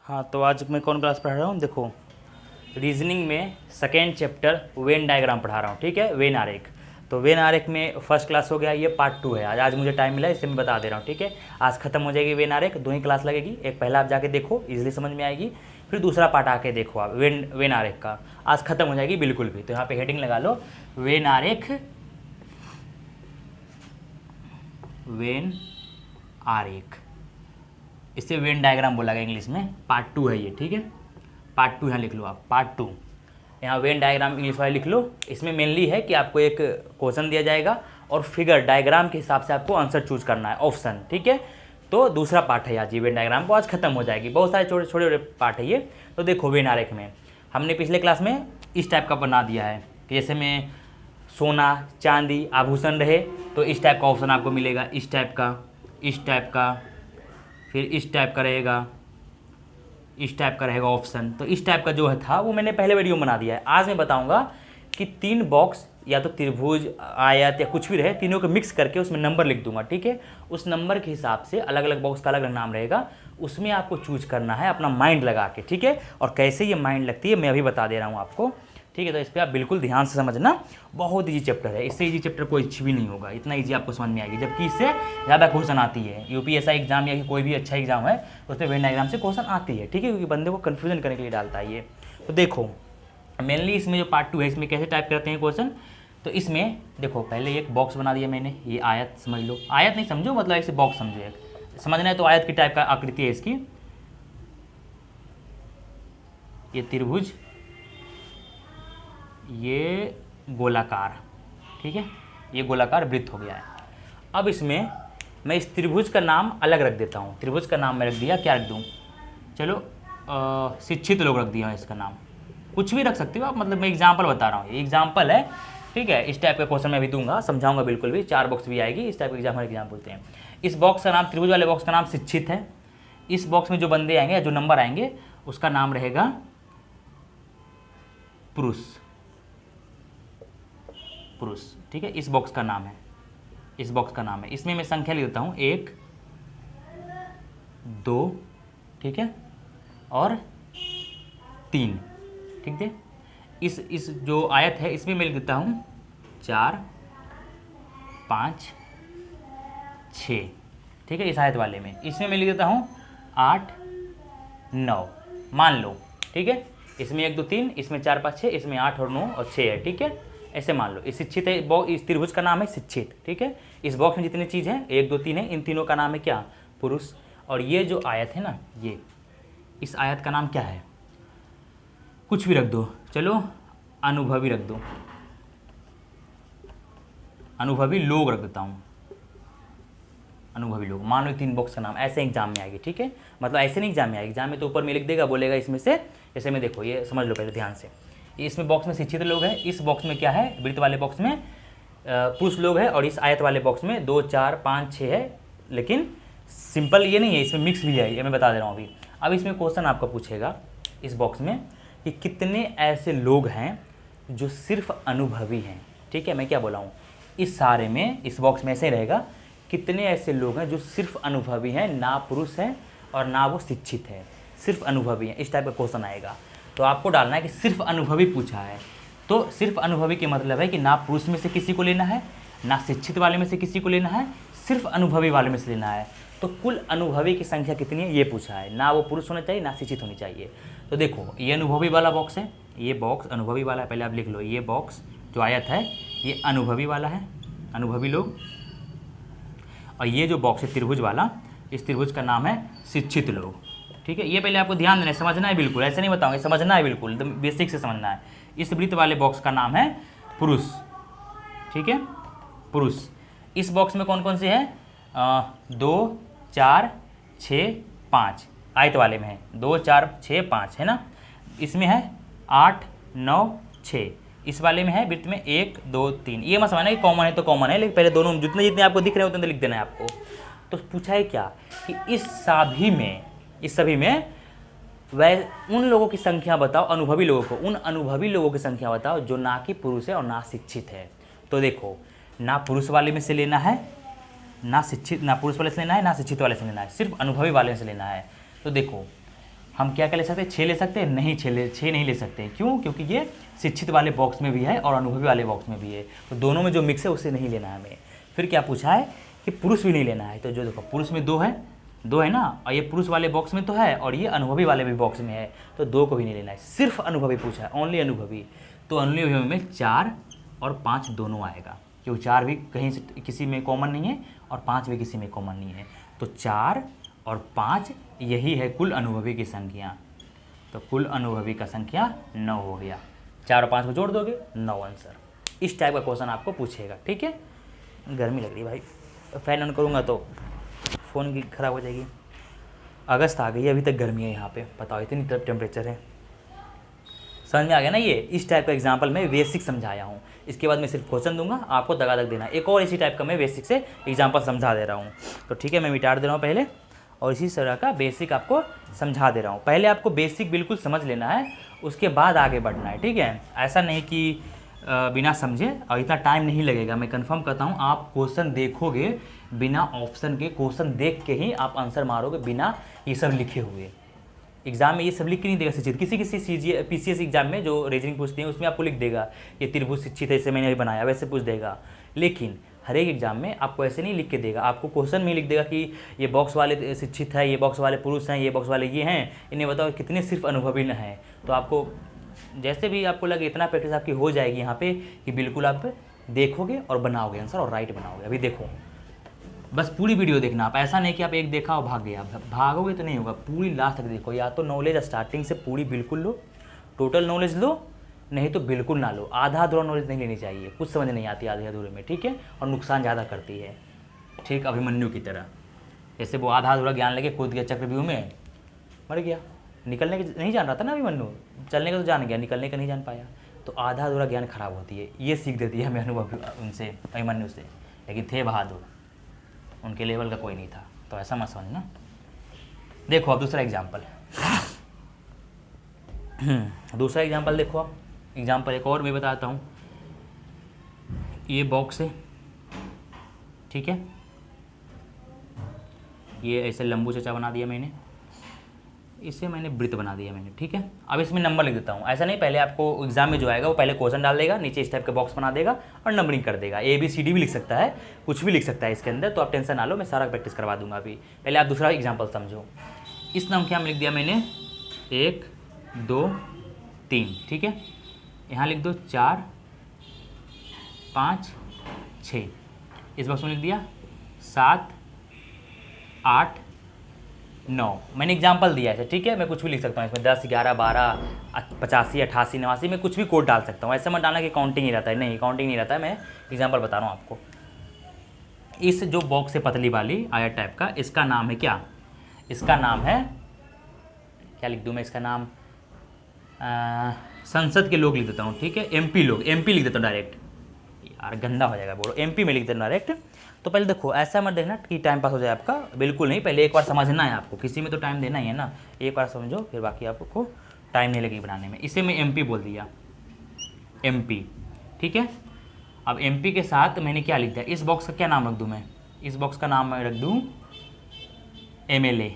हाँ, तो आज मैं कौन क्लास पढ़ा रहा हूँ। देखो, रीजनिंग में सेकेंड चैप्टर वेन डायग्राम पढ़ा रहा हूँ। ठीक है, वेन आरेख। तो वेन आरेख में फर्स्ट क्लास हो गया, ये पार्ट 2 है। आज मुझे टाइम मिला इसलिए मैं बता दे रहा हूँ। ठीक है, आज खत्म हो जाएगी वेन आरेख, 2 ही क्लास लगेगी। एक पहला आप जाके देखो, इजीली समझ में आएगी। फिर दूसरा पार्ट आके देखो आप वेन आरेख का। आज खत्म हो जाएगी बिल्कुल भी। तो यहाँ पे हेडिंग लगा लो, वेन आरेख, वेन आरेख। इसे वेन डायग्राम बोला गया इंग्लिश में। पार्ट 2 है ये। ठीक है, पार्ट 2 यहाँ लिख लो आप, पार्ट 2। यहाँ वेन डायग्राम इंग्लिश वाले लिख लो। इसमें मेनली है कि आपको एक क्वेश्चन दिया जाएगा और फिगर डायग्राम के हिसाब से आपको आंसर चूज करना है, ऑप्शन। ठीक है, तो दूसरा पार्ट है आज ये वेन डायग्राम को। आज खत्म हो जाएगी, बहुत सारे छोटे छोटे पार्ट है ये। तो देखो, वेन आरेख में हमने पिछले क्लास में इस टाइप का बना दिया है कि जैसे में सोना चांदी आभूषण रहे तो इस टाइप का ऑप्शन आपको मिलेगा, इस टाइप का, इस टाइप का, फिर इस टाइप का रहेगा, इस टाइप का रहेगा ऑप्शन। तो इस टाइप का जो है था वो मैंने पहले वीडियो में बना दिया है। आज मैं बताऊंगा कि 3 बॉक्स या तो त्रिभुज आयत या कुछ भी रहे, तीनों को मिक्स करके उसमें नंबर लिख दूंगा। ठीक है, उस नंबर के हिसाब से अलग अलग बॉक्स का अलग अलग नाम रहेगा, उसमें आपको चूज करना है अपना माइंड लगा के। ठीक है, और कैसे ये माइंड लगती है मैं अभी बता दे रहा हूँ आपको। ठीक है, तो इस पर आप बिल्कुल ध्यान से समझना। बहुत ईजी चैप्टर है, इससे ईजी चैप्टर कोई भी नहीं होगा, इतना ईजी आपको समझ में आएगी। जबकि इससे ज़्यादा क्वेश्चन आती है, यूपीएससी एग्जाम या कोई भी अच्छा एग्जाम है उसमें वेन डायग्राम से क्वेश्चन आती है। ठीक है, क्योंकि बंदे को कन्फ्यूजन करने के लिए डालता है ये। तो देखो, मेनली इसमें जो पार्ट 2 है इसमें कैसे टाइप करते हैं क्वेश्चन। तो इसमें देखो, पहले एक बॉक्स बना दिया मैंने, ये आयत समझ लो। आयत नहीं समझो, मतलब ऐसे बॉक्स समझो। एक समझना है तो आयत की टाइप का आकृति है इसकी। ये त्रिभुज, ये गोलाकार। ठीक है, ये गोलाकार वृत्त हो गया है। अब इसमें मैं इस त्रिभुज का नाम अलग रख देता हूँ। त्रिभुज का नाम मैं रख दिया, क्या रख दूँ, चलो शिक्षित लोग रख दिया इसका नाम। कुछ भी रख सकते हो आप, मतलब मैं एग्जाम्पल बता रहा हूँ, ये एग्जाम्पल है। ठीक है, इस टाइप का क्वेश्चन मैं भी दूंगा, समझाऊंगा बिल्कुल भी। 4 बॉक्स भी आएगी, इस टाइप के एग्जाम बोलते हैं। इस बॉक्स का नाम, त्रिभुज वाले बॉक्स का नाम शिक्षित है। इस बॉक्स में जो बंदे आएंगे या जो नंबर आएंगे उसका नाम रहेगा पुरुष। पुरुष, ठीक है, इस बॉक्स का नाम है, इस बॉक्स का नाम है। इसमें मैं संख्या लिख देता हूँ, 1 2, ठीक है, और 3। ठीक है, इस जो आयत है इसमें मैं लिख देता हूँ 4 5 6। ठीक है, इस आयत वाले में इसमें मैं लिख देता हूँ 8 9, मान लो। ठीक है, इसमें 1 2 3, इसमें 4 5 6, इसमें 8 और 9 और 6 है। ठीक है, ऐसे मान लो। इस शिक्षित है, इस त्रिभुज का नाम है शिक्षित। ठीक है, इस बॉक्स में जितनी चीज़ है 1 2 3 है, इन तीनों का नाम है क्या, पुरुष। और ये जो आयत है ना, ये इस आयत का नाम क्या है, कुछ भी रख दो, चलो अनुभवी रख दो, अनुभवी लोग रख देता हूँ, अनुभवी लोग। मान लो 3 बॉक्स का नाम, ऐसे एग्जाम में आएगी। ठीक है, मतलब ऐसे नहीं एग्जाम में आएगी, एग्जाम में तो ऊपर में लिख देगा, बोलेगा इसमें से, जैसे में देखो, ये समझ लो पहले ध्यान से। इसमें बॉक्स में शिक्षित लोग हैं, इस बॉक्स में क्या है, वृत्त वाले बॉक्स में पुरुष लोग हैं, और इस आयत वाले बॉक्स में 2 4 5 6 है। लेकिन सिंपल ये नहीं है, इसमें मिक्स भी है, ये मैं बता दे रहा हूँ अभी। अब इसमें क्वेश्चन आपका पूछेगा इस बॉक्स में कि कितने ऐसे लोग हैं जो सिर्फ अनुभवी हैं। ठीक है, मैं क्या बोला हूँ, इस सारे में, इस बॉक्स में ऐसे रहेगा, कितने ऐसे लोग हैं जो सिर्फ अनुभवी हैं, ना पुरुष हैं और ना वो शिक्षित है, सिर्फ अनुभवी हैं। इस टाइप का क्वेश्चन आएगा। तो आपको डालना है कि सिर्फ अनुभवी पूछा है। तो सिर्फ अनुभवी के मतलब है कि ना पुरुष में से किसी को लेना है, ना शिक्षित वाले में से किसी को लेना है, सिर्फ अनुभवी वाले में से लेना है। तो कुल अनुभवी की संख्या कितनी है ये पूछा है, ना वो पुरुष होना चाहिए ना शिक्षित होनी चाहिए। तो देखो, ये अनुभवी वाला बॉक्स है, ये बॉक्स अनुभवी वाला है। पहले आप लिख लो, ये बॉक्स जो आयत है ये अनुभवी वाला है, अनुभवी लोग। और ये जो बॉक्स है त्रिभुज वाला, इस त्रिभुज का नाम है शिक्षित लोग। ठीक है, ये पहले आपको ध्यान देना है, समझना है बिल्कुल, ऐसे नहीं बताऊंगा, समझना है बिल्कुल, एकदम बेसिक से समझना है। इस वृत्त वाले बॉक्स का नाम है पुरुष। ठीक है, पुरुष। इस बॉक्स में कौन कौन से हैं, 2 4 6 5, आयत वाले में है 2 4 6 5 है ना। इसमें है 8 9 6, इस वाले में है वृत्त में 1 2 3। ये मत समझना कि कॉमन है तो कॉमन है, लेकिन पहले दोनों जितने जितने आपको दिख रहे हैं उतने लिख देना है आपको। तो पूछा है क्या कि इस सभी में वह उन लोगों की संख्या बताओ, अनुभवी लोगों को, उन अनुभवी लोगों की संख्या बताओ जो ना कि पुरुष है और ना शिक्षित है। तो देखो, ना पुरुष वाले में से लेना है, ना पुरुष वाले से लेना है, ना शिक्षित वाले से लेना है, सिर्फ अनुभवी वाले से लेना है। तो देखो, हम क्या क्या ले सकते हैं, 6 ले सकते हैं, नहीं 6 नहीं ले सकते। क्यों? क्योंकि ये शिक्षित वाले बॉक्स में भी है और अनुभवी वाले बॉक्स में भी है, तो दोनों में जो मिक्स है उसे नहीं लेना है हमें। फिर क्या पूछा है कि पुरुष भी नहीं लेना है, तो जो देखो पुरुष में 2 है ना, और ये पुरुष वाले बॉक्स में तो है और ये अनुभवी वाले भी बॉक्स में है, तो 2 को भी नहीं लेना है, सिर्फ अनुभवी पूछा है, ओनली अनुभवी। तो अनुभवी में 4 और 5 दोनों आएगा, क्योंकि 4 भी कहीं से किसी में कॉमन नहीं है और 5 भी किसी में कॉमन नहीं है, तो 4 और 5 यही है कुल अनुभवी की संख्या। तो कुल अनुभवी का संख्या 9 हो गया। 4 और 5 को जोड़ दोगे 9 आंसर। इस टाइप का क्वेश्चन आपको पूछेगा, ठीक है। गर्मी लग रही है भाई, फैन ऑन करूँगा तो फ़ोन की ख़राब हो जाएगी। अगस्त आ गई है, अभी तक गर्मी है यहाँ पे, बताओ इतनी टेम्परेचर है। समझ में आ गया ना? ये इस टाइप का एग्जाम्पल मैं बेसिक समझाया हूँ। इसके बाद मैं सिर्फ क्वेश्चन दूंगा, आपको दगा दग देना। एक और इसी टाइप का मैं बेसिक से एग्जाम्पल समझा दे रहा हूँ, तो ठीक है, मैं मिटा दे रहा हूँ पहले, और इसी तरह का बेसिक आपको समझा दे रहा हूँ। पहले आपको बेसिक बिल्कुल समझ लेना है, उसके बाद आगे बढ़ना है, ठीक है। ऐसा नहीं कि बिना समझे, और इतना टाइम नहीं लगेगा, मैं कंफर्म करता हूँ। आप क्वेश्चन देखोगे बिना ऑप्शन के, क्वेश्चन देख के ही आप आंसर मारोगे, बिना ये सब लिखे हुए। एग्जाम में ये सब लिख के नहीं देगा शिक्षित, किसी PCS एग्जाम में जो रीजनिंग पूछती है उसमें आपको लिख देगा ये त्रिभुज शिक्षित है, इसे मैंने अभी बनाया, वैसे पूछ देगा। लेकिन हर एक एग्जाम में आपको ऐसे नहीं लिख के देगा, आपको क्वेश्चन में लिख देगा कि ये बॉक्स वाले शिक्षित है, ये बॉक्स वाले पुरुष हैं, ये बॉक्स वाले ये हैं, इन्हें बताओ कितने सिर्फ अनुभवी न हैं। तो आपको जैसे भी आपको लगे, इतना प्रैक्टिस आपकी हो जाएगी यहाँ पे कि बिल्कुल आप देखोगे और बनाओगे आंसर, और राइट बनाओगे। अभी देखो, बस पूरी वीडियो देखना आप, ऐसा नहीं कि आप एक देखा और भाग गया, भागोगे तो नहीं होगा, पूरी लास्ट तक देखो। या तो नॉलेज स्टार्टिंग से पूरी बिल्कुल लो, टोटल नॉलेज लो, नहीं तो बिल्कुल ना लो। आधा अधूरा नॉलेज नहीं लेनी चाहिए, कुछ समझ नहीं आती आधे अधूरे में, ठीक है, और नुकसान ज़्यादा करती है, ठीक। अभिमन्यु की तरह, जैसे वो आधा अधूरा ज्ञान लेके कूद गया चक्रव्यूह में, मर गया। निकलने के नहीं जान रहा था ना अभिमन्यु, चलने का तो जान गया, निकलने का नहीं जान पाया, तो आधा अधूरा ज्ञान खराब होती है। ये सीख देती है हमें अनुभव उनसे, अभिमन्यु से। लेकिन थे बहादुर, उनके लेवल का कोई नहीं था, तो ऐसा मत समझना। देखो अब दूसरा एग्जाम्पल, दूसरा एग्जाम्पल देखो अब। एग्जाम्पल एक और मैं बताता हूँ। ये बॉक्स है, ठीक है, ये ऐसे लंबू चचा बना दिया मैंने, इसे मैंने वृत्त बना दिया मैंने, ठीक है। अब इसमें नंबर लिख देता हूँ। ऐसा नहीं, पहले आपको एग्जाम में जो आएगा वो पहले क्वेश्चन डाल देगा, नीचे इस टाइप का बॉक्स बना देगा और नंबरिंग कर देगा। ABCD भी लिख सकता है, कुछ भी लिख सकता है इसके अंदर, तो आप टेंशन ना लो, मैं सारा प्रैक्टिस करवा दूंगा अभी। पहले आप दूसरा एग्जाम्पल समझो। इस संख्या में लिख दिया मैंने 1 2 3, ठीक है। यहाँ लिख दो 4 5 6, इस बॉक्स में लिख दिया 7 8 9। मैंने एग्जाम्पल दिया है, ठीक है। मैं कुछ भी लिख सकता हूँ इसमें, 10 11 12 85 88 89 में कुछ भी कोड डाल सकता हूँ। ऐसे मत डालना कि काउंटिंग नहीं रहता है, नहीं काउंटिंग नहीं रहता है, मैं एग्जाम्पल बता रहा हूँ आपको। इस जो बॉक्स है पतली वाली आया टाइप का, इसका नाम है क्या? इसका नाम है, क्या लिख दूँ मैं इसका नाम? संसद के लोग लिख देता हूँ, ठीक है। MP लोग, MP लिख देता हूँ डायरेक्ट, यार गंदा हो जाएगा बोलो, MP में लिख देता हूँ डायरेक्ट। तो पहले देखो, ऐसा मत देखना कि टाइम पास हो जाए आपका, बिल्कुल नहीं। पहले एक बार समझना है आपको, किसी में तो टाइम देना ही है ना, एक बार समझो, फिर बाकी आपको टाइम नहीं लगेगी बनाने में। इसे मैं MP बोल दिया, MP, ठीक है। अब MP के साथ मैंने क्या लिख दिया? इस बॉक्स का क्या नाम रख दूँ मैं? इस बॉक्स का नाम मैं रख दूँ MLA।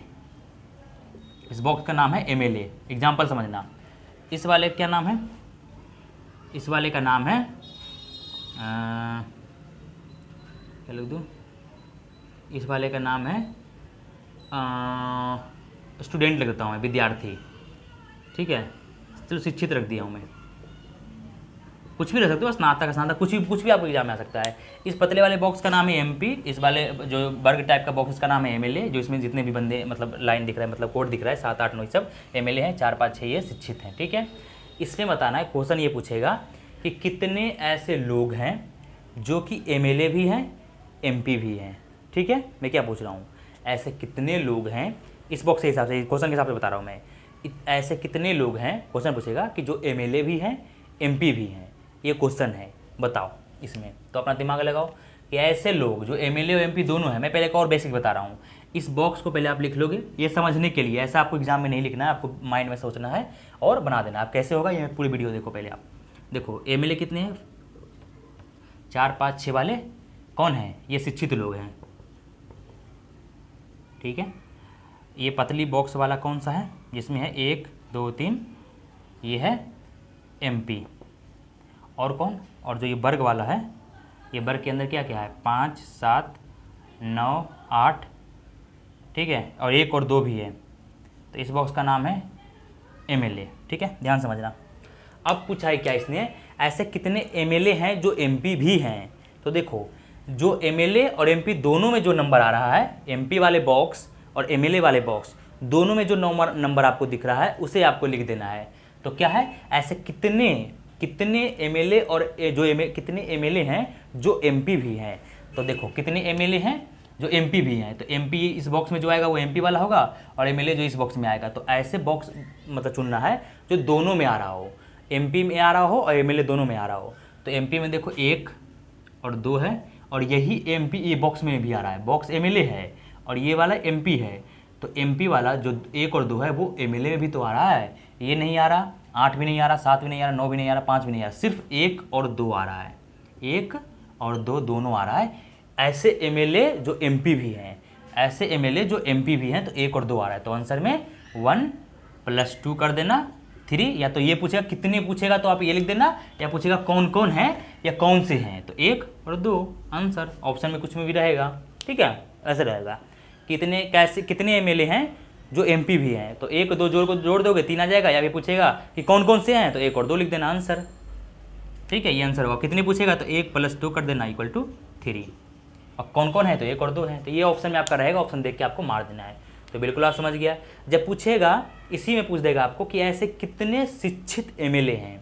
इस बॉक्स का नाम है MLA, एग्जाम्पल समझना। इस वाले का क्या नाम है? इस वाले का नाम है क्या लिख दूँ? इस वाले का नाम है स्टूडेंट, लिख देता हूँ मैं, विद्यार्थी, ठीक है। चलो शिक्षित रख दिया हूँ मैं, कुछ भी रख सकते हो, स्नातक स्नातक कुछ भी आपको एग्जाम में आ सकता है। इस पतले वाले बॉक्स का नाम है MP, इस वाले जो वर्ग टाइप का बॉक्स का नाम है MLA, जो इसमें जितने भी बंदे मतलब लाइन दिख रहा है, मतलब कोड दिख रहा है 7 8 9 सब MLA हैं, 4 5 6 ये शिक्षित हैं, ठीक है। इसमें बताना है, क्वेश्चन ये पूछेगा कि कितने ऐसे लोग हैं जो कि MLA भी हैं MP भी हैं, ठीक है। मैं क्या पूछ रहा हूँ, ऐसे कितने लोग हैं, इस बॉक्स के हिसाब से, क्वेश्चन के हिसाब से बता रहा हूँ मैं, ऐसे कितने लोग हैं, क्वेश्चन पूछेगा कि जो MLA भी हैं MP भी हैं, ये क्वेश्चन है, बताओ इसमें। तो अपना दिमाग लगाओ कि ऐसे लोग जो MLA और MP दोनों हैं। मैं पहले एक और बेसिक बता रहा हूँ, इस बॉक्स को पहले आप लिख लोगे, ये समझने के लिए। ऐसा आपको एग्जाम में नहीं लिखना है, आपको माइंड में सोचना है और बना देना। आप कैसे होगा ये पूरी वीडियो देखो। पहले आप देखो MLA कितने हैं, 4 5 6 वाले कौन हैं? ये शिक्षित लोग हैं, ठीक है। ये पतली बॉक्स वाला कौन सा है, जिसमें है 1 2 3, ये है MP। और कौन, और जो ये वर्ग वाला है, ये वर्ग के अंदर क्या क्या है, 5 7 9 8, ठीक है, और 1 और 2 भी है, तो इस बॉक्स का नाम है MLA। ठीक है, ध्यान समझना। अब पूछा है क्या इसने, ऐसे कितने MLA हैं जो MP भी हैं। तो देखो, जो MLA और MP दोनों में जो नंबर आ रहा है, MP वाले बॉक्स और MLA वाले बॉक्स दोनों में जो नंबर आपको दिख रहा है उसे आपको लिख देना है। तो क्या है, ऐसे कितने MLA और कितने MLA हैं जो MP भी हैं। तो देखो कितने MLA हैं जो MP भी हैं, तो MP इस बॉक्स में जो आएगा वो MP वाला होगा, और MLA जो इस बॉक्स में आएगा। तो ऐसे बॉक्स मतलब चुनना है जो दोनों में आ रहा हो, MP में आ रहा हो और MLA दोनों में आ रहा हो। तो MP में देखो 1 और 2 है, और यही MP ये बॉक्स में भी आ रहा है, बॉक्स MLA है और ये वाला MP है। तो MP वाला जो 1 और 2 है वो MLA में भी तो आ रहा है, ये नहीं आ रहा, 8 भी नहीं आ रहा, 7 भी नहीं आ रहा, 9 भी नहीं आ रहा, 5 भी नहीं आ रहा, सिर्फ 1 और 2 आ रहा है, 1 और 2 दोनों आ रहा है। ऐसे MLA जो MP भी हैं, ऐसे MLA जो MP भी हैं, तो 1 और 2 आ रहा है। तो आंसर में 1 + 2 कर देना 3, या तो ये पूछेगा कितने पूछेगा तो आप ये लिख देना, या पूछेगा कौन कौन है या कौन से हैं, तो 1 और 2 आंसर ऑप्शन में कुछ में भी रहेगा। ठीक है, ऐसे रहेगा, कितने MLA हैं जो MP भी हैं, तो 1 2 जोड़ दोगे 3 आ जाएगा, या भी पूछेगा कि कौन कौन से हैं तो 1 और 2 लिख देना आंसर। ठीक है, ये आंसर होगा। कितने पूछेगा तो 1 + 2 कर देना = 3, और कौन कौन है तो 1 और 2 हैं, तो ये ऑप्शन में आपका रहेगा, ऑप्शन देख के आपको मार देना है। तो बिल्कुल आप समझ गया। जब पूछेगा इसी में पूछ देगा आपको कि ऐसे कितने शिक्षित MLA हैं,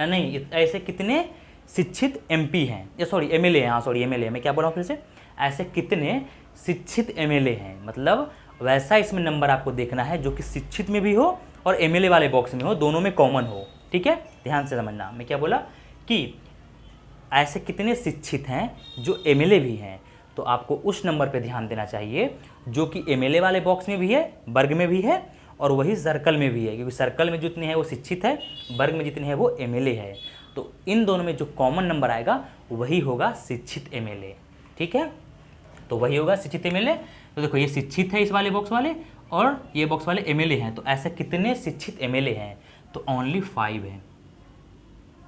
नहीं ऐसे कितने शिक्षित MP हैं, या सॉरी MLA हैं, हाँ सॉरी MLA, मैं क्या बोल रहा हूँ फिर से, ऐसे कितने शिक्षित MLA हैं, मतलब वैसा इसमें नंबर आपको देखना है जो कि शिक्षित में भी हो और MLA वाले बॉक्स में हो, दोनों में कॉमन हो। ठीक है, ध्यान से समझना, मैं क्या बोला कि ऐसे कितने शिक्षित हैं जो MLA भी हैं, तो आपको उस नंबर पे ध्यान देना चाहिए जो कि MLA वाले बॉक्स में भी है, वर्ग में भी है, और वही सर्कल में भी है, क्योंकि सर्कल में जितने हैं वो शिक्षित है, वर्ग में जितने हैं वो MLA है। तो इन दोनों में जो कॉमन नंबर आएगा वही होगा शिक्षित MLA। ठीक है, तो वही होगा शिक्षित MLA। तो देखो ये शिक्षित है इस वाले बॉक्स वाले, और ये बॉक्स वाले MLA हैं, तो ऐसे कितने शिक्षित MLA हैं, तो ओनली 5 है।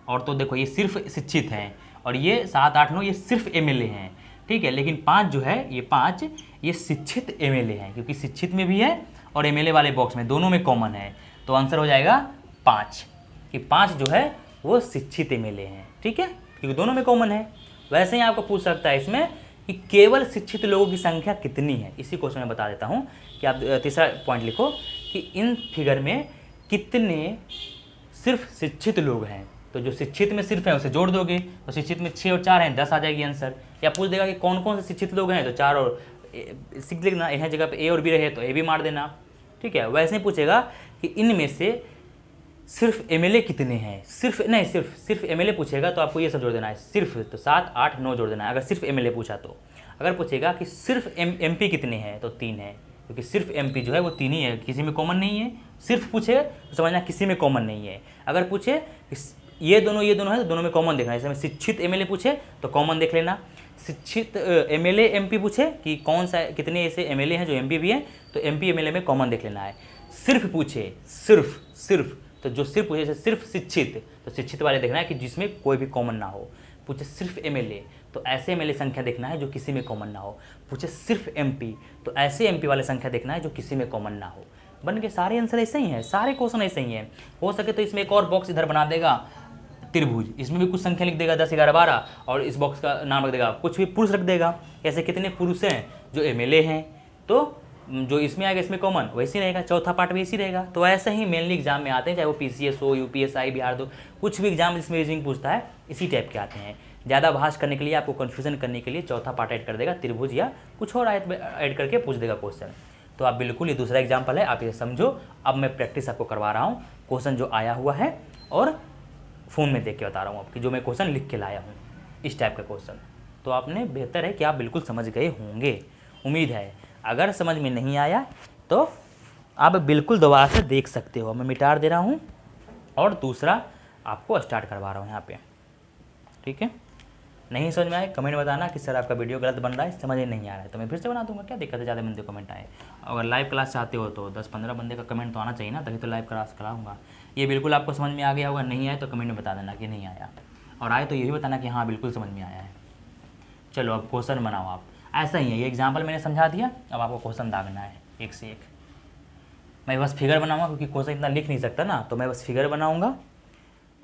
और तो देखो ये सिर्फ शिक्षित हैं, और ये 7 8 9 ये सिर्फ MLA हैं। ठीक है, लेकिन 5 जो है, ये 5 ये शिक्षित MLA हैं, क्योंकि शिक्षित में भी है और MLA वाले बॉक्स में दोनों में कॉमन है। तो आंसर हो जाएगा 5, कि 5 जो है वो शिक्षित MLA हैं। ठीक है, क्योंकि दोनों में कॉमन है। वैसे ही आपको पूछ सकता है इसमें कि केवल शिक्षित लोगों की संख्या कितनी है। इसी क्वेश्चन में बता देता हूँ कि आप तीसरा पॉइंट लिखो कि इन फिगर में कितने सिर्फ शिक्षित लोग हैं। तो जो शिक्षित में सिर्फ है उसे जोड़ दोगे, तो शिक्षित में 6 और 4 हैं, 10 आ जाएगी आंसर। या पूछ देगा कि कौन कौन से शिक्षित लोग हैं, तो 4 और 6 लिखना, यह जगह पे A और B रहे तो A भी मार देना। ठीक है, वैसे ही पूछेगा कि इनमें से सिर्फ MLA कितने हैं, सिर्फ MLA पूछेगा तो आपको ये सब जोड़ देना है, सिर्फ तो 7 8 9 जोड़ देना है, अगर सिर्फ MLA पूछा तो। अगर पूछेगा कि सिर्फ MP कितने हैं, तो 3 है, क्योंकि सिर्फ MP जो है वो 3 ही है, किसी में कॉमन नहीं है। सिर्फ पूछे तो समझना किसी में कॉमन नहीं है। अगर पूछे ये दोनों है तो दोनों में कॉमन देखना है। जैसे शिक्षित MLA पूछे तो कॉमन देख लेना, शिक्षित MLA MP पूछे कि कौन सा कितने ऐसे MLA हैं जो MP भी हैं, तो MP MLA में कॉमन देख लेना है। सिर्फ पूछे सिर्फ तो जो सिर्फ पूछे जैसे सिर्फ शिक्षित, तो शिक्षित वाले देखना है कि जिसमें कोई भी कॉमन ना हो। पूछे सिर्फ MLA तो ऐसे MLA संख्या देखना है जो किसी में कॉमन ना हो। पूछे सिर्फ MP तो ऐसे MP वाले संख्या देखना है जो किसी में कॉमन ना हो। बन के सारे आंसर ऐसे ही हैं, सारे क्वेश्चन ऐसे ही हैं। हो सके तो इसमें एक और बॉक्स इधर बना देगा त्रिभुज, इसमें भी कुछ संख्या लिख देगा 10 11 12, और इस बॉक्स का नाम रख देगा कुछ भी पुरुष रख देगा। ऐसे कितने पुरुष हैं जो MLA हैं, तो जो इसमें आएगा इसमें कॉमन वैसे ही रहेगा, चौथा पार्ट भी इसी रहेगा। तो ऐसे ही मेनली एग्जाम में आते हैं, चाहे वो PCS हो, UPSI, बिहार दो, कुछ भी एग्जाम जिसमें रीजनिंग पूछता है इसी टाइप के आते हैं। ज़्यादा भाष करने के लिए, आपको कन्फ्यूजन करने के लिए चौथा पार्ट ऐड कर देगा, त्रिभुज या कुछ और ऐड करके पूछ देगा क्वेश्चन। तो आप बिल्कुल, ये दूसरा एग्जाम्पल है, आप इसे समझो। अब मैं प्रैक्टिस आपको करवा रहा हूँ, क्वेश्चन जो आया हुआ है और फ़ोन में देख के बता रहा हूँ आपकी, जो मैं क्वेश्चन लिख के लाया हूँ, इस टाइप का क्वेश्चन। तो आपने बेहतर है कि आप बिल्कुल समझ गए होंगे, उम्मीद है। अगर समझ में नहीं आया तो आप बिल्कुल दोबारा से देख सकते हो। मैं मिटा दे रहा हूँ और दूसरा आपको स्टार्ट करवा रहा हूँ यहाँ पे। ठीक है, नहीं समझ में आए कमेंट बताना कि सर आपका वीडियो गलत बन रहा है, समझ में नहीं आ रहा है, तो मैं फिर से बना दूंगा, क्या दिक्कत है, ज़्यादा बंदे कमेंट आए। अगर लाइव क्लास चाहते हो तो 10-15 बंदे का कमेंट तो आना चाहिए ना, तभी तो लाइव क्लास कराऊंगा। ये बिल्कुल आपको समझ में आ गया होगा, नहीं आए तो कमेंट में बता देना कि नहीं आया, और आए तो ये भी बताना कि हाँ बिल्कुल समझ में आया है। चलो अब क्वेश्चन बनाओ आप, ऐसा ही है, ये एग्जाम्पल मैंने समझा दिया, अब आपको क्वेश्चन दागना है एक से एक। मैं बस फिगर बनाऊंगा क्योंकि क्वेश्चन इतना लिख नहीं सकता ना, तो मैं बस फिगर बनाऊंगा,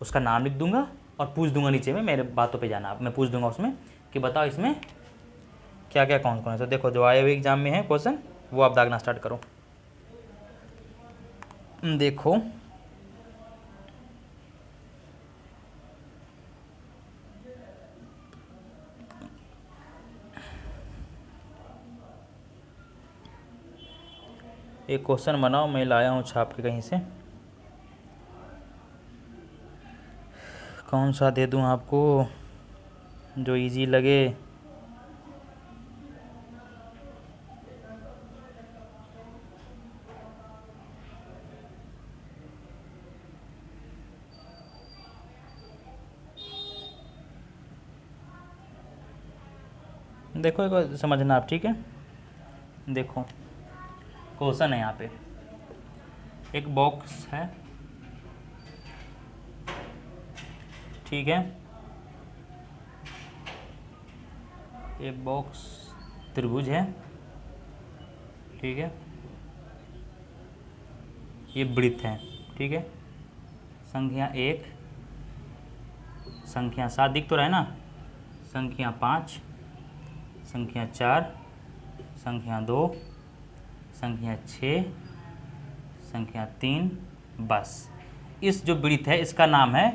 उसका नाम लिख दूंगा और पूछ दूंगा नीचे में, मेरे बातों पे जाना, मैं पूछ दूंगा उसमें कि बताओ इसमें क्या क्या कौन कौन है। तो देखो जो आए हुए एग्जाम में है क्वेश्चन वो आप दागना स्टार्ट करो। देखो एक क्वेश्चन बनाओ, मैं लाया हूँ छाप के कहीं से, कौन सा दे दूँ आपको जो इजी लगे। देखो एक बार समझना आप, ठीक है। देखो क्वेश्चन है यहाँ पे, एक बॉक्स है, ठीक है, ये बॉक्स त्रिभुज है, ठीक है, ये वृत्त है, ठीक है, संख्या 1, संख्या 7 दिख तो रहा है ना, संख्या 5, संख्या 4, संख्या 2, संख्या 6, संख्या 3, बस। इस जो वृत्त है इसका नाम है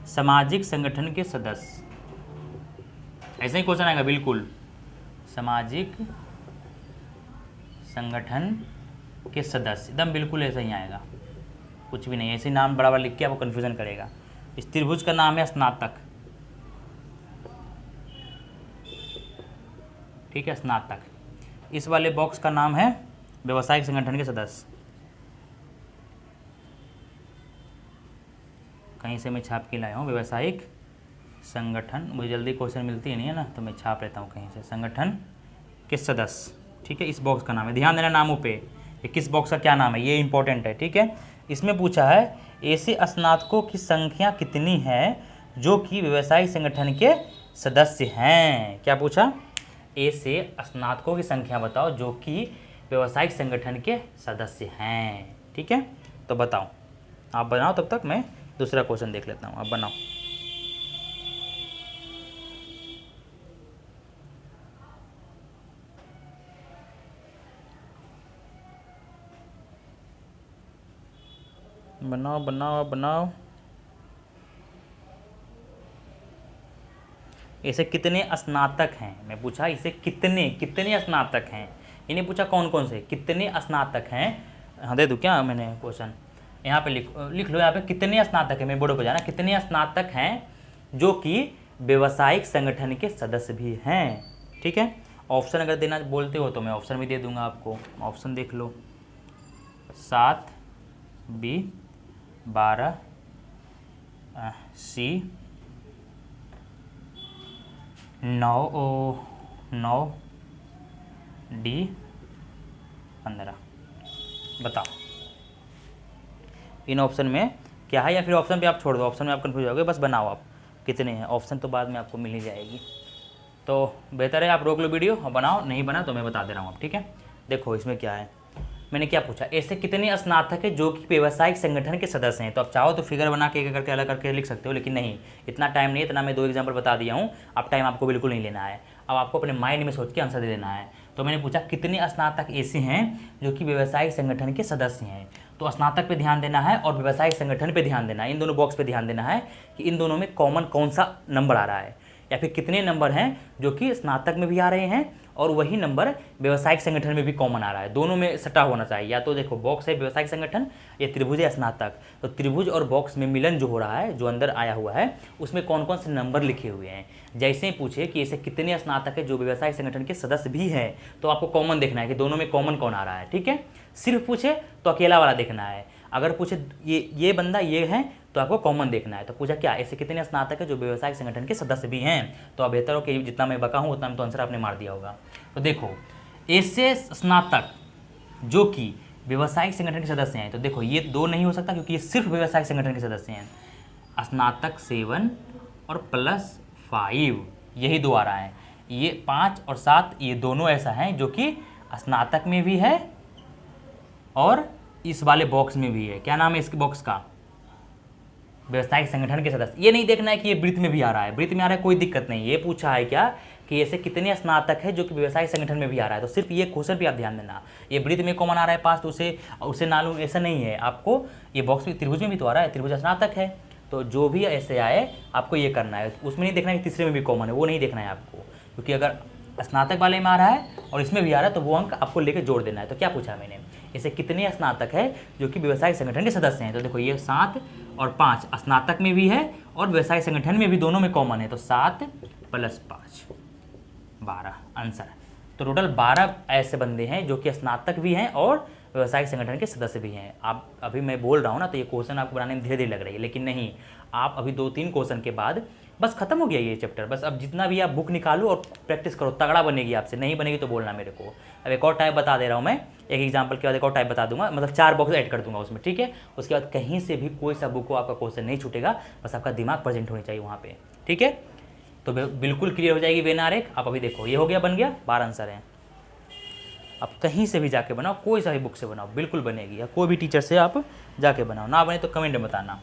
सामाजिक संगठन के सदस्य। ऐसे ही क्वेश्चन आएगा बिल्कुल, सामाजिक संगठन के सदस्य, एकदम बिल्कुल ऐसा ही आएगा, कुछ भी नहीं, ऐसे नाम बराबर लिख के आपको कन्फ्यूजन करेगा। इस त्रिभुज का नाम है स्नातक, ठीक है, स्नातक। इस वाले बॉक्स का नाम है व्यवसायिक संगठन के सदस्य। कहीं से मैं छाप के लाया हूँ, व्यवसायिक संगठन, मुझे जल्दी क्वेश्चन मिलती है नहीं है ना, तो मैं छाप लेता हूँ कहीं से, संगठन के सदस्य, ठीक है, इस बॉक्स का नाम है, ध्यान देना नामों पे, ये किस बॉक्स का क्या नाम है, ये इंपॉर्टेंट है, ठीक है। इसमें पूछा है ऐसे स्नातकों की संख्या कितनी है जो कि व्यवसायिक संगठन के सदस्य हैं। क्या पूछा, ऐसे स्नातकों की संख्या बताओ जो कि व्यवसायिक संगठन के सदस्य हैं, ठीक है। तो बताओ, आप बनाओ, तब तक मैं दूसरा क्वेश्चन देख लेता हूँ, आप बनाओ। बनाओ बनाओ बनाओ। ऐसे कितने स्नातक हैं, मैं पूछा इसे कितने कितने स्नातक हैं, ये नहीं पूछा कौन कौन से, कितने स्नातक हैं। हाँ दे दूँ क्या मैंने क्वेश्चन, यहाँ पे लिख लो, यहाँ पे कितने स्नातक हैं, मैं बोर्ड पर जाना, कितने स्नातक हैं जो कि व्यवसायिक संगठन के सदस्य भी हैं, ठीक है। ऑप्शन अगर देना बोलते हो तो मैं ऑप्शन भी दे दूंगा आपको, ऑप्शन देख लो, 7 बी, 12 सी, 9 डी, 15। बताओ इन ऑप्शन में क्या है, या फिर ऑप्शन पे आप छोड़ दो, ऑप्शन में आप कन्फ्यूज हो गए, बस बनाओ आप कितने हैं, ऑप्शन तो बाद में आपको मिल ही जाएगी। तो बेहतर है आप रोक लो वीडियो और बनाओ, नहीं बना तो मैं बता दे रहा हूँ आप, ठीक है। देखो इसमें क्या है, मैंने क्या पूछा, ऐसे कितने स्नातक है जो कि व्यवसायिक संगठन के सदस्य हैं। तो आप चाहो तो फिगर बना के एक करके अलग करके लिख सकते हो, लेकिन नहीं, इतना टाइम नहीं है, इतना मैं 2 एग्जाम्पल बता दिया हूँ, अब टाइम आपको बिल्कुल नहीं लेना है, अब आपको अपने माइंड में सोच के आंसर दे देना है। तो मैंने पूछा कितने स्नातक ऐसे हैं जो कि व्यवसायिक संगठन के सदस्य हैं। तो स्नातक पे ध्यान देना है और व्यवसायिक संगठन पे ध्यान देना है, इन दोनों बॉक्स पे ध्यान देना है कि इन दोनों में कॉमन कौन सा नंबर आ रहा है, या फिर कितने नंबर हैं जो कि स्नातक में भी आ रहे हैं और वही नंबर व्यवसायिक संगठन में भी कॉमन आ रहा है, दोनों में सटा होना चाहिए। या तो देखो बॉक्स है व्यवसायिक संगठन, ये त्रिभुज है स्नातक, तो त्रिभुज और बॉक्स में मिलन जो हो रहा है, जो अंदर आया हुआ है, उसमें कौन कौन से नंबर लिखे हुए हैं। जैसे ही पूछे कि ऐसे कितने स्नातक है जो व्यवसायिक संगठन के सदस्य भी हैं, तो आपको कॉमन देखना है कि दोनों में कॉमन कौन आ रहा है, ठीक है। सिर्फ पूछे तो अकेला वाला देखना है, अगर पूछे ये बंदा ये है तो आपको कॉमन देखना है। तो पूछा क्या ऐसे कितने स्नातक है जो व्यवसायिक संगठन के सदस्य भी हैं, तो अब बेहतर हो कि जितना मैं बका हूँ उतना में तो आंसर आपने मार दिया होगा। तो देखो ऐसे स्नातक जो कि व्यवसायिक संगठन के सदस्य हैं, तो देखो ये 2 नहीं हो सकता क्योंकि ये सिर्फ व्यवसायिक संगठन के सदस्य हैं। स्नातक 7 और +5 यही 2 आ रहा है। ये 5 और 7 ये दोनों ऐसा है जो कि स्नातक में भी है और इस वाले बॉक्स में भी है। क्या नाम है इसके बॉक्स का? व्यवसायिक संगठन के सदस्य। ये नहीं देखना है कि ये वृत्त में भी आ रहा है, वृत्त में आ रहा है कोई दिक्कत नहीं। ये पूछा है क्या कि ऐसे कितने स्नातक है जो कि व्यवसायिक संगठन में भी आ रहा है। तो सिर्फ ये क्वेश्चन पे आप ध्यान देना। ये वृत्त में कॉमन आ रहा है 5 तो उसे ना लूँ ऐसा नहीं है। आपको ये बॉक्स में त्रिभुज में भी तो आ रहा है, त्रिभुज स्नातक है, तो जो भी ऐसे आए आपको ये करना है। उसमें नहीं देखना है कि तीसरे में भी कॉमन है, वो नहीं देखना है आपको, क्योंकि अगर स्नातक वाले में आ रहा है और इसमें भी आ रहा है तो वो अंक आपको लेकर जोड़ देना है। तो क्या पूछा मैंने, ऐसे कितने स्नातक है जो कि व्यवसायिक संगठन के सदस्य हैं। तो देखो ये 7 और 5 स्नातक में भी है और व्यवसायिक संगठन में भी, दोनों में कॉमन है। तो 7 + 5 12 आंसर। तो टोटल 12 ऐसे बंदे हैं जो कि स्नातक भी हैं और व्यवसायिक संगठन के सदस्य भी हैं। आप अभी मैं बोल रहा हूँ ना, तो ये क्वेश्चन आपको बनाने में धीरे धीरे लग रही है, लेकिन नहीं, आप अभी 2-3 क्वेश्चन के बाद बस खत्म हो गया ये चैप्टर। बस अब जितना भी आप बुक निकालो और प्रैक्टिस करो, तगड़ा बनेगी आपसे। नहीं बनेगी तो बोलना मेरे को। अब एक और टाइप बता दे रहा हूँ मैं, एक एग्जाम्पल के बाद एक और टाइप बता दूंगा, मतलब 4 बॉक्स ऐड कर दूंगा उसमें, ठीक है। उसके बाद कहीं से भी कोई सा बुक को आपका क्वेश्चन नहीं छूटेगा, बस आपका दिमाग प्रेजेंट होनी चाहिए वहाँ पे, ठीक है। तो बिल्कुल क्लियर हो जाएगी वेन आरेख। आप अभी देखो ये हो गया, बन गया, 12 आंसर हैं। आप कहीं से भी जाके बनाओ, कोई सा भी बुक से बनाओ, बिल्कुल बनेगी, या कोई भी टीचर से आप जाके बनाओ। ना बने तो कमेंट में बताना,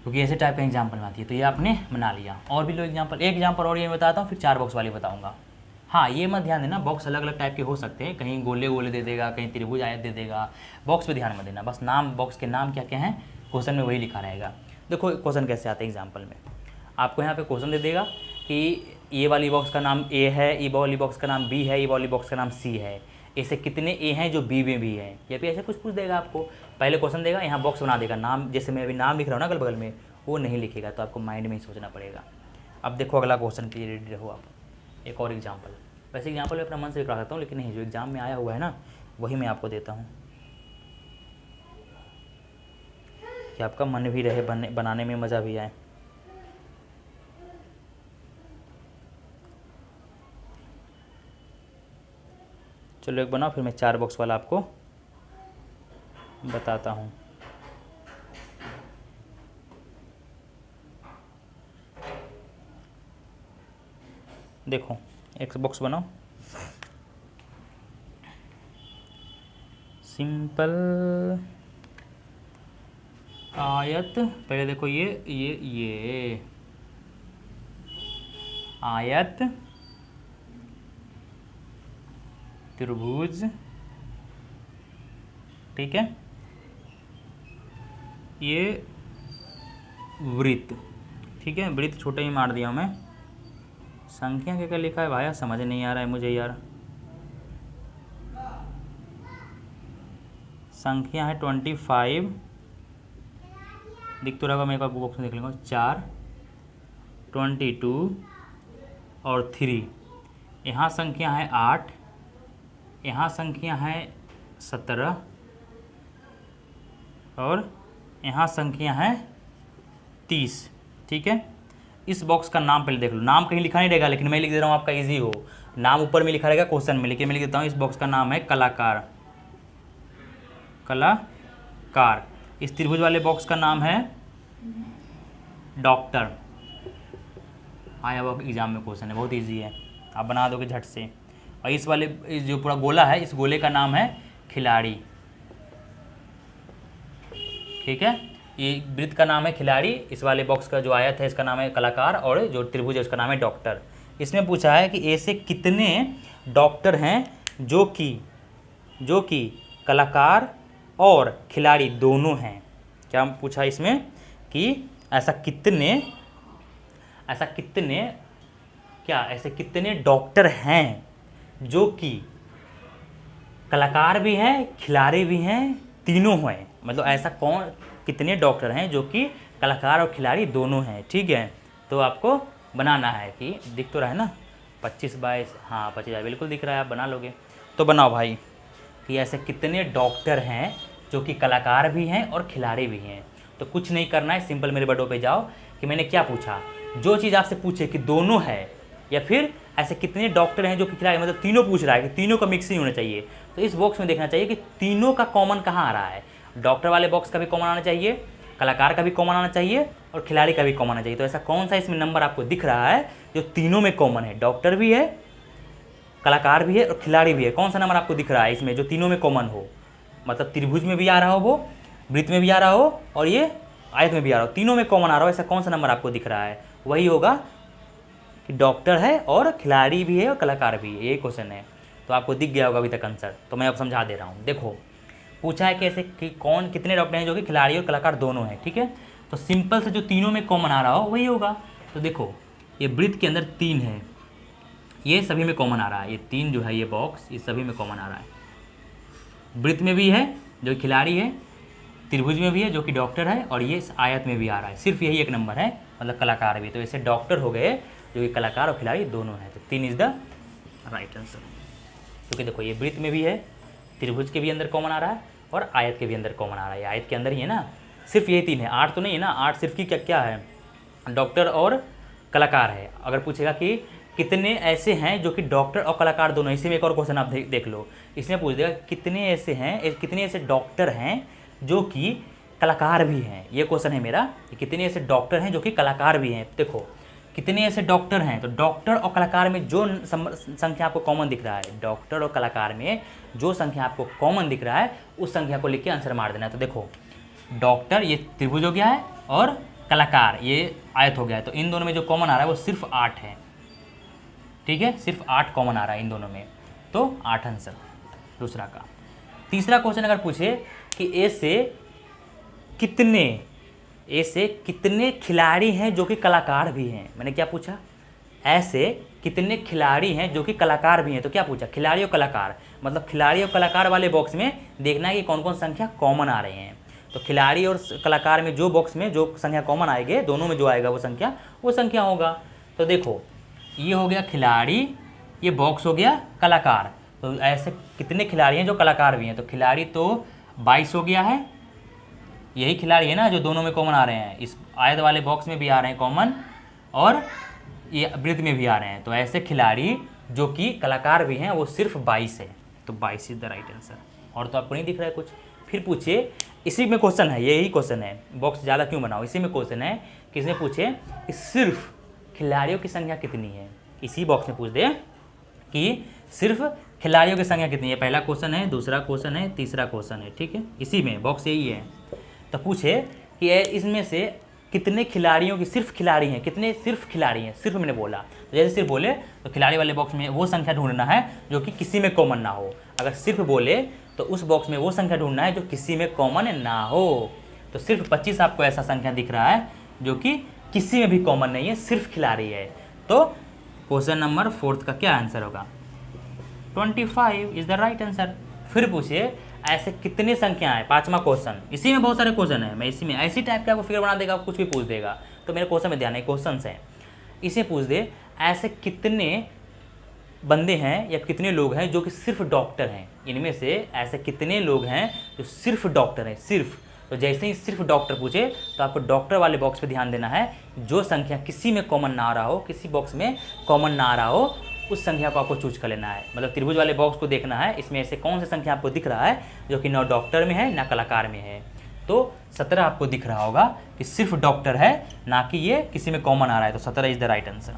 क्योंकि ऐसे टाइप का एग्जाम्पल में आती है। तो ये आपने बना लिया। और भी लो एग्जाम्पल, एक एग्जाम्पल और ये बताता हूँ, फिर 4 बॉक्स वाली बताऊँगा। हाँ, ये मत ध्यान देना, बॉक्स अलग अलग टाइप के हो सकते हैं, कहीं गोले गोले दे देगा, कहीं त्रिभुज आयत दे देगा। बॉक्स पे ध्यान मत देना, बस नाम, बॉक्स के नाम क्या क्या हैं क्वेश्चन में वही लिखा रहेगा। देखो क्वेश्चन कैसे आते हैं एग्जाम्पल में, आपको यहाँ पे क्वेश्चन दे देगा कि ये वाली बॉक्स का नाम ए है, ये वाली बॉक्स का नाम बी है, ये वाली बॉक्स का नाम सी है। ऐसे कितने ए हैं जो बी में भी हैं, या फिर ऐसे कुछ पूछ देगा आपको। पहले क्वेश्चन देगा, यहाँ बॉक्स बना देगा, नाम जैसे मैं अभी नाम लिख रहा हूँ ना अगल बगल में, वो नहीं लिखेगा, तो आपको माइंड में ही सोचना पड़ेगा। अब देखो अगला क्वेश्चन के लिए रेडी रहो आप। एक और एग्जाम्पल, वैसे एग्जाम्पल मैं अपना मन से भी करा सकता हूँ, लेकिन नहीं, जो एग्जाम में आया हुआ है ना वही मैं आपको देता हूँ, कि आपका मन भी रहे, बनाने में मज़ा भी आए। चलो एक बनाओ, फिर मैं 4 बॉक्स वाला आपको बताता हूँ। देखो एक बॉक्स बनाओ, सिंपल आयत। पहले देखो ये आयत, त्रिभुज, ठीक है, ये वृत्त, ठीक है। वृत्त छोटा ही मार दिया मैं। संख्या क्या क्या लिखा है भाया, समझ नहीं आ रहा है मुझे यार। संख्या है 25, दिख तो रहा, मैं एक बॉक्स में देख लूँगा। 4, 22 और 3। यहाँ संख्या है 8, यहाँ संख्या है 17 और यहाँ संख्या है 30, ठीक है। इस बॉक्स का नाम पहले देख लो, नाम कहीं लिखा नहीं रहेगा, लेकिन मैं लिख दे रहा हूँ आपका इजी हो। नाम ऊपर में लिखा रहेगा क्वेश्चन में, लेकिन मैं लिख देता हूँ। इस बॉक्स का नाम है कलाकार, कलाकार। इस त्रिभुज वाले बॉक्स का नाम है डॉक्टर। आया हुआ एग्जाम में क्वेश्चन है, बहुत इजी है, आप बना दोगे झट से। और इस वाले जो पूरा गोला है, इस गोले का नाम है खिलाड़ी, ठीक है। ये वृत्त का नाम है खिलाड़ी, इस वाले बॉक्स का जो आयत है इसका नाम है कलाकार, और जो त्रिभुज है उसका नाम है डॉक्टर। इसमें पूछा है कि ऐसे कितने डॉक्टर हैं जो कि कलाकार और खिलाड़ी दोनों हैं। क्या पूछा इसमें कि ऐसे कितने डॉक्टर हैं जो कि कलाकार भी हैं, खिलाड़ी भी हैं, तीनों हैं। मतलब ऐसा कितने डॉक्टर हैं जो कि कलाकार और खिलाड़ी दोनों हैं, ठीक है। तो आपको बनाना है कि दिख तो रहा है ना 25/22, हाँ 25 बिल्कुल दिख रहा है, आप बना लोगे। तो बनाओ भाई कि ऐसे कितने डॉक्टर हैं जो कि कलाकार भी हैं और खिलाड़ी भी हैं। तो कुछ नहीं करना है, सिंपल मेरे बटों पे जाओ कि मैंने क्या पूछा। जो चीज़ आपसे पूछे कि दोनों है या फिर ऐसे कितने डॉक्टर हैं जो कि खिलाड़ी, मतलब तीनों पूछ रहा है कि तीनों का मिक्स नहीं होना चाहिए, तो इस बॉक्स में देखना चाहिए कि तीनों का कॉमन कहाँ आ रहा है। डॉक्टर वाले बॉक्स का भी कॉमन आना चाहिए, कलाकार का भी कॉमन आना चाहिए और खिलाड़ी का भी कॉमन आना चाहिए। तो ऐसा कौन सा इसमें नंबर आपको दिख रहा है जो तीनों में कॉमन है, डॉक्टर भी है, कलाकार भी है और खिलाड़ी भी है। कौन सा नंबर आपको दिख रहा है इसमें जो तीनों में कॉमन हो, मतलब त्रिभुज में भी आ रहा हो, वो वृत्त में भी आ रहा हो और ये आयत में भी आ रहा हो, तीनों में कॉमन आ रहा हो, ऐसा कौन सा नंबर आपको दिख रहा है? वही होगा कि डॉक्टर है और खिलाड़ी भी है और कलाकार भी है। यही क्वेश्चन है। तो आपको दिख गया होगा अभी तक आंसर, तो मैं अब समझा दे रहा हूँ। देखो पूछा है कैसे कि कौन कितने डॉक्टर हैं जो कि खिलाड़ी और कलाकार दोनों हैं, ठीक है। तो सिंपल से जो तीनों में कॉमन आ रहा हो वही होगा। तो देखो ये वृत्त के अंदर 3 है, ये सभी में कॉमन आ रहा है, ये 3 जो है ये बॉक्स ये सभी में कॉमन आ रहा है। वृत्त में भी है जो खिलाड़ी है, त्रिभुज में भी है जो कि डॉक्टर है और ये आयत में भी आ रहा है। सिर्फ यही एक नंबर है, मतलब कलाकार भी। तो ऐसे डॉक्टर हो गए जो कि कलाकार और खिलाड़ी दोनों हैं। तो 3 इज़ द राइट आंसर। क्योंकि देखो ये वृत्त में भी है, त्रिभुज के भी अंदर कॉमन आ रहा है और आयत के भी अंदर कॉमन आ रहा है। आयत के अंदर ही है ना, सिर्फ यही 3 है, 8 तो नहीं है ना। 8 सिर्फ की क्या क्या है, डॉक्टर और कलाकार है। अगर पूछेगा कि कितने ऐसे हैं जो कि डॉक्टर और कलाकार दोनों, इसी में एक और क्वेश्चन आप देख लो। इसमें पूछ देगा कितने ऐसे हैं, कितने ऐसे डॉक्टर हैं जो कि कलाकार भी हैं। ये क्वेश्चन है मेरा कि कितने ऐसे डॉक्टर हैं जो कि कलाकार भी हैं। देखो कितने ऐसे डॉक्टर हैं, तो डॉक्टर और कलाकार में जो संख्या आपको कॉमन दिख रहा है, डॉक्टर और कलाकार में जो संख्या आपको कॉमन दिख रहा है उस संख्या को लिख के आंसर मार देना है। तो देखो डॉक्टर ये त्रिभुज हो गया है और कलाकार ये आयत हो गया है। तो इन दोनों में जो कॉमन आ रहा है वो सिर्फ 8 है, ठीक है, सिर्फ 8 कॉमन आ रहा है इन दोनों में। तो 8 आंसर दूसरा का। तीसरा क्वेश्चन अगर पूछे कि ए से कितने खिलाड़ी हैं जो कि कलाकार भी हैं। मैंने क्या पूछा, ऐसे कितने खिलाड़ी हैं जो कि कलाकार भी हैं। तो क्या पूछा, खिलाड़ी और कलाकार, मतलब खिलाड़ी और कलाकार वाले बॉक्स में देखना है कि कौन कौन संख्या कॉमन आ रहे हैं। तो खिलाड़ी और कलाकार में जो बॉक्स में जो संख्या कॉमन आएगी, दोनों में जो आएगा वो संख्या होगा। तो देखो ये हो गया खिलाड़ी, ये बॉक्स हो गया कलाकार। तो ऐसे कितने खिलाड़ी हैं जो कलाकार भी हैं। तो खिलाड़ी तो 22 हो गया है, यही खिलाड़ी है ना जो दोनों में कॉमन आ रहे हैं। इस आयत वाले बॉक्स में भी आ रहे हैं कॉमन और ये वृत्त में भी आ रहे हैं। तो ऐसे खिलाड़ी जो कि कलाकार भी हैं वो सिर्फ 22 है। तो 22 इज द राइट आंसर। और तो आपको नहीं दिख रहा है कुछ। फिर पूछिए, इसी में क्वेश्चन है, यही क्वेश्चन है, बॉक्स ज़्यादा क्यों बनाओ, इसी में क्वेश्चन है। किसने पूछे कि सिर्फ खिलाड़ियों की संख्या कितनी है। इसी बॉक्स में पूछ दे कि सिर्फ खिलाड़ियों की संख्या कितनी है। पहला क्वेश्चन है, दूसरा क्वेश्चन है, तीसरा क्वेश्चन है, ठीक है, इसी में बॉक्स यही है। तो पूछे कि इसमें से कितने खिलाड़ियों की सिर्फ खिलाड़ी हैं, कितने सिर्फ खिलाड़ी हैं। सिर्फ मैंने बोला, तो जैसे सिर्फ बोले तो खिलाड़ी वाले बॉक्स में वो संख्या ढूंढना है जो कि किसी में कॉमन ना हो। अगर सिर्फ बोले तो उस बॉक्स में वो संख्या ढूंढना है जो किसी में कॉमन ना हो। तो सिर्फ 25 आपको ऐसा संख्या दिख रहा है जो कि किसी में भी कॉमन नहीं है, सिर्फ खिलाड़ी है। तो क्वेश्चन नंबर 4 का क्या आंसर होगा, 25 इज द राइट आंसर। फिर पूछिए ऐसे कितने संख्या है, 5वां क्वेश्चन। इसी में बहुत सारे क्वेश्चन है, मैं इसी में ऐसी टाइप का आपको फिगर बना देगा, कुछ भी पूछ देगा। तो मेरे क्वेश्चन में ध्यान है, क्वेश्चन है, इसे पूछ दे ऐसे कितने बंदे हैं या कितने लोग हैं जो कि सिर्फ डॉक्टर हैं। इनमें से ऐसे कितने लोग हैं जो सिर्फ डॉक्टर हैं, सिर्फ। तो जैसे ही सिर्फ डॉक्टर पूछे तो आपको डॉक्टर वाले बॉक्स पे ध्यान देना है। जो संख्या किसी में कॉमन ना आ रहा हो, किसी बॉक्स में कॉमन ना आ रहा हो, उस संख्या को आपको चूज कर लेना है। मतलब त्रिभुज वाले बॉक्स को देखना है, इसमें ऐसे कौन सी संख्या आपको दिख रहा है जो कि ना डॉक्टर में है ना कलाकार में है। तो 17 आपको दिख रहा होगा कि सिर्फ डॉक्टर है, ना कि ये किसी में कॉमन आ रहा है। तो 17 इज द राइट आंसर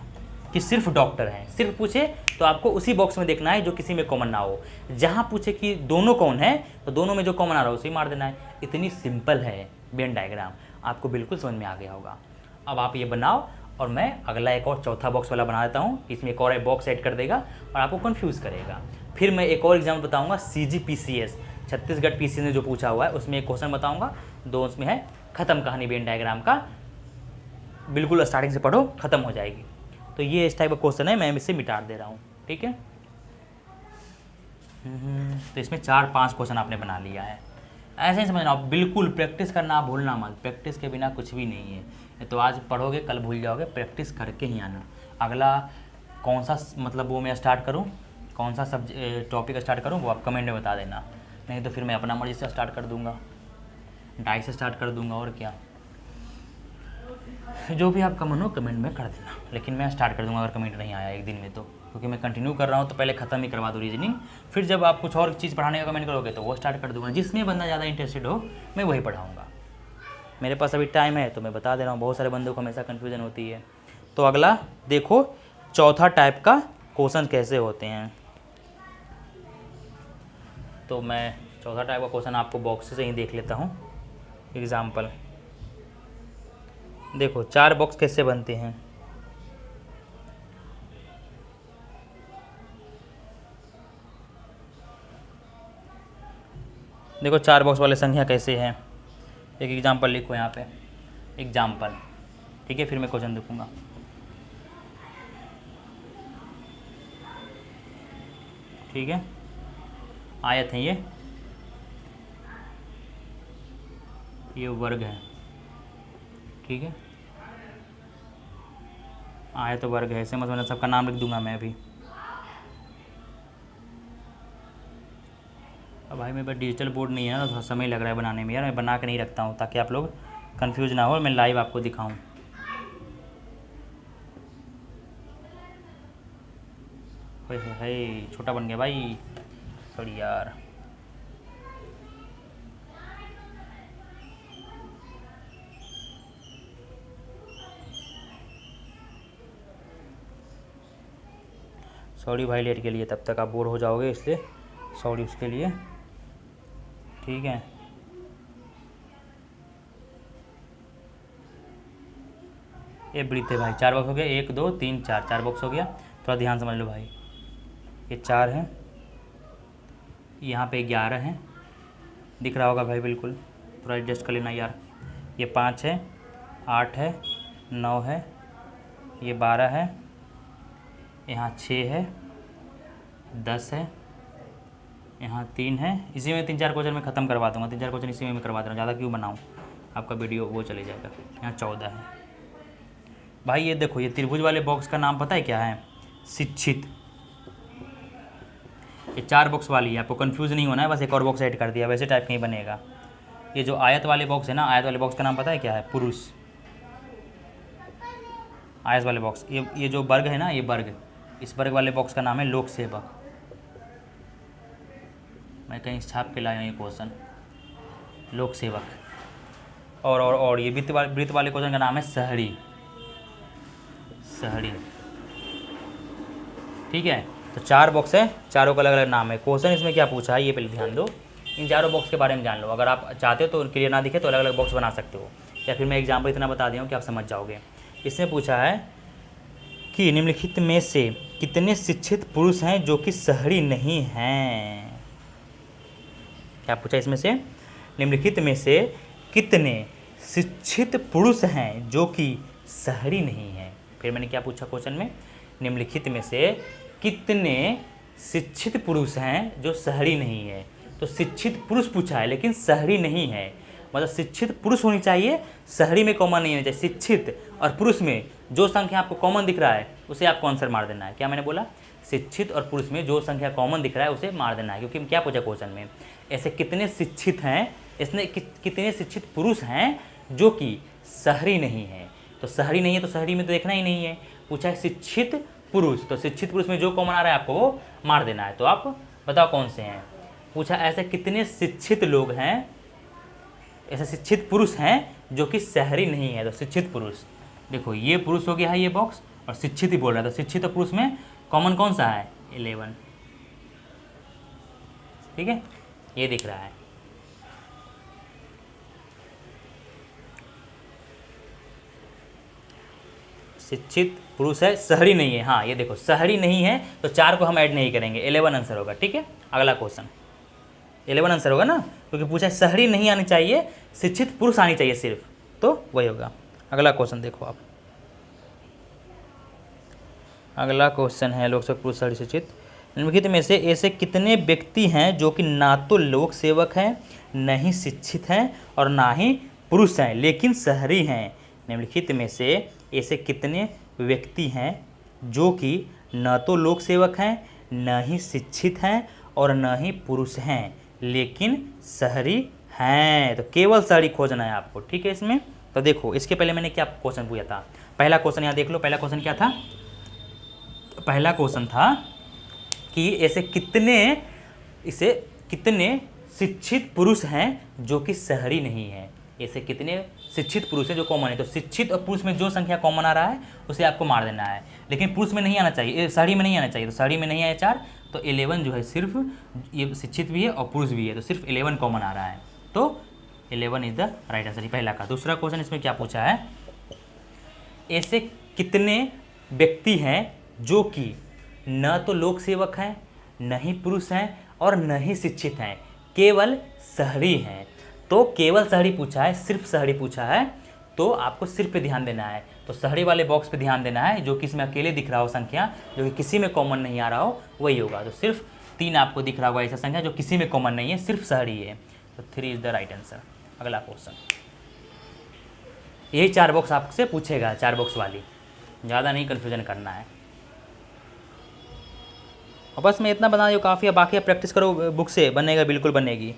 कि सिर्फ डॉक्टर है। सिर्फ पूछे तो आपको उसी बॉक्स में देखना है जो किसी में कॉमन ना हो। जहाँ पूछे कि दोनों कौन है तो दोनों में जो कॉमन आ रहा है उसे मार देना है। इतनी सिंपल है वेन डायग्राम, आपको बिल्कुल समझ में आ गया होगा। अब आप ये बनाओ और मैं अगला एक और चौथा बॉक्स वाला बना देता हूँ। इसमें एक और बॉक्स ऐड कर देगा और आपको कंफ्यूज करेगा। फिर मैं एक और एग्जाम्पल बताऊँगा, CGPCS छत्तीसगढ़ PCS ने जो पूछा हुआ है उसमें एक क्वेश्चन बताऊँगा। 2 उसमें है ख़त्म कहानी वेन डायग्राम का, बिल्कुल स्टार्टिंग से पढ़ो, ख़त्म हो जाएगी। तो ये इस टाइप का क्वेश्चन है, मैं इसे मिटा दे रहा हूँ, ठीक है। तो इसमें 4-5 क्वेश्चन आपने बना लिया है। ऐसे ही समझना, बिल्कुल प्रैक्टिस करना भूलना मत, प्रैक्टिस के बिना कुछ भी नहीं है। तो आज पढ़ोगे कल भूल जाओगे, प्रैक्टिस करके ही आना। अगला कौन सा मतलब वो मैं स्टार्ट करूँ, कौन सा टॉपिक स्टार्ट करूँ वो आप कमेंट में बता देना। नहीं तो फिर मैं अपना मर्जी से स्टार्ट कर दूंगा, ढाई से स्टार्ट कर दूंगा, और क्या। जो भी आपका मन हो कमेंट में कर देना, लेकिन मैं स्टार्ट कर दूंगा अगर कमेंट नहीं आया एक दिन में तो, क्योंकि मैं कंटिन्यू कर रहा हूँ तो पहले ख़त्म ही करवा दूँ रीजनिंग, फिर जब आप कुछ और चीज़ पढ़ाने का कमेंट करोगे तो वो स्टार्ट कर दूंगा। जिसमें बंदा ज़्यादा इंटरेस्टेड हो मैं वही पढ़ाऊँगा। मेरे पास अभी टाइम है तो मैं बता दे रहा हूँ, बहुत सारे बंदों को हमेशा कन्फ्यूजन होती है। तो अगला देखो, चौथा टाइप का क्वेश्चन कैसे होते हैं। तो मैं चौथा टाइप का क्वेश्चन आपको बॉक्स से ही देख लेता हूँ। एग्जाम्पल देखो, 4 बॉक्स कैसे बनते हैं। देखो 4 बॉक्स वाले संख्या कैसे हैं। एक एग्जाम्पल लिखो यहाँ पे, एग्जाम्पल, ठीक है, फिर मैं क्वेश्चन लिखूँगा। ठीक है, आयत है ये वर्ग है, ठीक है, आयत वर्ग है, ऐसे मतलब सबका नाम लिख दूंगा मैं अभी। अब भाई मेरे पास डिजिटल बोर्ड नहीं है ना, थोड़ा समय लग रहा है बनाने में यार, मैं बना के नहीं रखता हूँ ताकि आप लोग कंफ्यूज ना हो और मैं लाइव आपको दिखाऊँ। भाई छोटा बन गया भाई, सॉरी यार। सॉरी भाई लेट के लिए, तब तक आप बोर हो जाओगे, इसलिए सॉरी उसके लिए, ठीक है। ये वृत्त है भाई, 4 बॉक्स हो गया, 1 2 3 4, 4 बॉक्स हो गया। थोड़ा ध्यान समझ लो भाई, ये 4 है, यहाँ पे 11 है, दिख रहा होगा भाई बिल्कुल, थोड़ा एडजस्ट कर लेना यार। ये 5 है, 8 है, 9 है, ये 12 है, यहाँ 6 है, 10 है, यहाँ 3 है। इसी में 3-4 क्वेश्चन मैं ख़त्म करवा दूँगा, 3-4 क्वेश्चन इसी में मैं करवा दूँगा, ज़्यादा क्यों बनाऊँ, आपका वीडियो वो चले जाएगा। यहाँ 14 है भाई। ये देखो, ये त्रिभुज वाले बॉक्स का नाम पता है क्या है, शिक्षित। ये 4 बॉक्स वाली है, आपको कंफ्यूज नहीं होना है, बस एक और बॉक्स ऐड कर दिया, वैसे टाइप नहीं बनेगा। ये जो आयत वाले बॉक्स है ना, आयत वाले बॉक्स का नाम पता है क्या है, पुरुष। आयत वाले बॉक्स, ये जो वर्ग है ना, ये वर्ग, इस वर्ग वाले बॉक्स का नाम है लोक सेवक। मैं कहीं छाप के लाया हूँ ये क्वेश्चन, लोक सेवक। और ये वृत्त वाले क्वेश्चन का नाम है शहरी, शहरी, ठीक है। तो 4 बॉक्स है, चारों का अलग अलग नाम है। क्वेश्चन इसमें क्या पूछा है ये पहले ध्यान दो, इन चारों बॉक्स के बारे में जान लो। अगर आप चाहते हो तो क्लियर ना दिखे तो अलग अलग बॉक्स बना सकते हो, या फिर मैं एग्जाम्पल इतना बता दिया हूँ कि आप समझ जाओगे। इसमें पूछा है कि निम्नलिखित में से कितने शिक्षित पुरुष हैं जो कि शहरी नहीं हैं। क्या पूछा इसमें से, निम्नलिखित में से कितने शिक्षित पुरुष हैं जो कि शहरी नहीं हैं। फिर मैंने क्या पूछा क्वेश्चन में, निम्नलिखित में से कितने शिक्षित पुरुष हैं जो शहरी नहीं है। तो शिक्षित पुरुष पूछा है लेकिन शहरी नहीं है, मतलब शिक्षित पुरुष होनी चाहिए, शहरी में कॉमन नहीं होनी चाहिए। शिक्षित और पुरुष में जो संख्या आपको कॉमन दिख रहा है उसे आपको आंसर मार देना है। क्या मैंने बोला, शिक्षित और पुरुष में जो संख्या कॉमन दिख रहा है उसे मार देना है। क्योंकि क्या पूछा क्वेश्चन में, ऐसे कितने शिक्षित हैं, इसने कितने शिक्षित पुरुष हैं जो कि शहरी नहीं है। तो शहरी नहीं है तो शहरी में तो देखना ही नहीं है, पूछा है शिक्षित पुरुष, तो शिक्षित पुरुष में जो कॉमन आ रहा है आपको वो मार देना है। तो आप बताओ कौन से हैं। पूछा ऐसे कितने शिक्षित लोग हैं, ऐसे शिक्षित पुरुष हैं जो कि शहरी नहीं है। तो शिक्षित पुरुष, देखो ये पुरुष हो गया है ये बॉक्स, और शिक्षित ही बोल रहा है। तो शिक्षित और पुरुष में कॉमन कौन सा है, 11, ठीक है, ये दिख रहा है। शिक्षित पुरुष है, शहरी नहीं है। हाँ ये देखो शहरी नहीं है तो 4 को हम ऐड नहीं करेंगे, 11 आंसर होगा, ठीक है। अगला क्वेश्चन 11 आंसर होगा ना, क्योंकि पूछा है शहरी नहीं आनी चाहिए, शिक्षित पुरुष आनी चाहिए सिर्फ, तो वही होगा। अगला क्वेश्चन देखो आप, अगला क्वेश्चन है लोक सेवक पुरुष शहरी शिक्षित। निम्नलिखित में से ऐसे कितने व्यक्ति हैं जो कि ना तो लोक सेवक हैं, न ही शिक्षित हैं और ना ही पुरुष हैं लेकिन शहरी हैं। निम्नलिखित में से ऐसे कितने व्यक्ति हैं जो कि न तो लोक सेवक हैं, न ही शिक्षित हैं और न ही पुरुष हैं, लेकिन शहरी हैं। तो केवल शहरी खोजना है आपको, ठीक है। इसमें तो देखो, इसके पहले मैंने क्या क्वेश्चन पूछा था। पहला क्वेश्चन यहाँ देख लो, पहला क्वेश्चन क्या था। पहला क्वेश्चन था कि ऐसे कितने शिक्षित पुरुष हैं जो कि शहरी नहीं है। ऐसे कितने शिक्षित पुरुष हैं जो कॉमन है। तो शिक्षित और पुरुष में जो संख्या कॉमन आ रहा है उसे आपको मार देना है, लेकिन पुरुष में नहीं आना चाहिए, शहरी में नहीं आना चाहिए। तो शहरी में नहीं आया 4, तो 11 जो है सिर्फ ये शिक्षित भी है और पुरुष भी है, तो सिर्फ 11 कॉमन आ रहा है। तो 11 इज द राइट आंसर पहला का। दूसरा क्वेश्चन इसमें क्या पूछा है, ऐसे कितने व्यक्ति हैं जो कि न तो लोक सेवक हैं, न ही पुरुष हैं और न ही शिक्षित हैं, केवल शहरी हैं। तो केवल शहरी पूछा है, सिर्फ शहरी पूछा है, तो आपको सिर्फ पे ध्यान देना है। तो शहरी वाले बॉक्स पे ध्यान देना है, जो कि इसमें अकेले दिख रहा हो संख्या, जो कि किसी में कॉमन नहीं आ रहा हो, वही होगा। तो सिर्फ 3 आपको दिख रहा होगा ऐसा संख्या जो किसी में कॉमन नहीं है, सिर्फ शहरी है। तो 3 इज द राइट आंसर। अगला क्वेश्चन, यही 4 बॉक्स आपसे पूछेगा, 4 बॉक्स वाली, ज़्यादा नहीं कन्फ्यूजन करना है। और बस मैं इतना बता दूँ काफ़ी है, बाकी आप प्रैक्टिस करो बुक से, बनेगा, बिल्कुल बनेगी।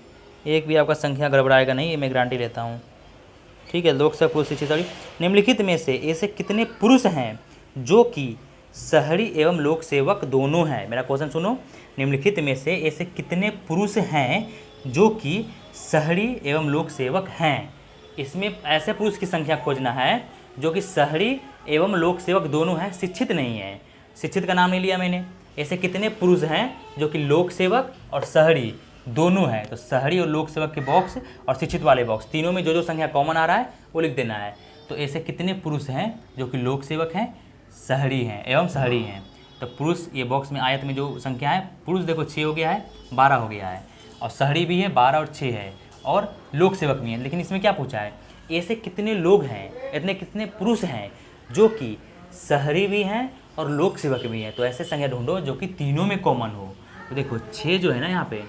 एक भी आपका संख्या गड़बड़ाएगा नहीं, ये मैं गारंटी लेता हूँ, ठीक है। लोक सेवक पुरुष शिक्षित शहरी, निम्नलिखित में से ऐसे कितने पुरुष हैं जो कि शहरी एवं लोक सेवक दोनों हैं। मेरा क्वेश्चन सुनो, निम्नलिखित में से ऐसे कितने पुरुष हैं जो कि शहरी एवं लोक सेवक हैं। इसमें ऐसे पुरुष की संख्या खोजना है जो कि शहरी एवं लोक सेवक दोनों हैं, शिक्षित नहीं है। शिक्षित का नाम नहीं लिया मैंने। ऐसे कितने पुरुष हैं जो कि लोक सेवक और शहरी दोनों हैं। तो शहरी और लोक सेवक के बॉक्स और शिक्षित वाले बॉक्स, तीनों में जो जो संख्या कॉमन आ रहा है वो लिख देना है। तो ऐसे कितने पुरुष हैं जो कि लोक सेवक हैं, शहरी हैं एवं शहरी हैं। तो पुरुष ये बॉक्स में आयत में जो संख्या है, पुरुष देखो 6 हो गया है, 12 हो गया है, और शहरी भी है 12 और 6 है, और लोक सेवक भी है। लेकिन इसमें क्या पूछा है, ऐसे कितने लोग हैं, इतने कितने पुरुष हैं जो कि शहरी भी हैं और लोक सेवक भी हैं। तो ऐसे संख्या ढूंढो जो कि तीनों में कॉमन हो। तो देखो 6 जो है ना यहाँ पे,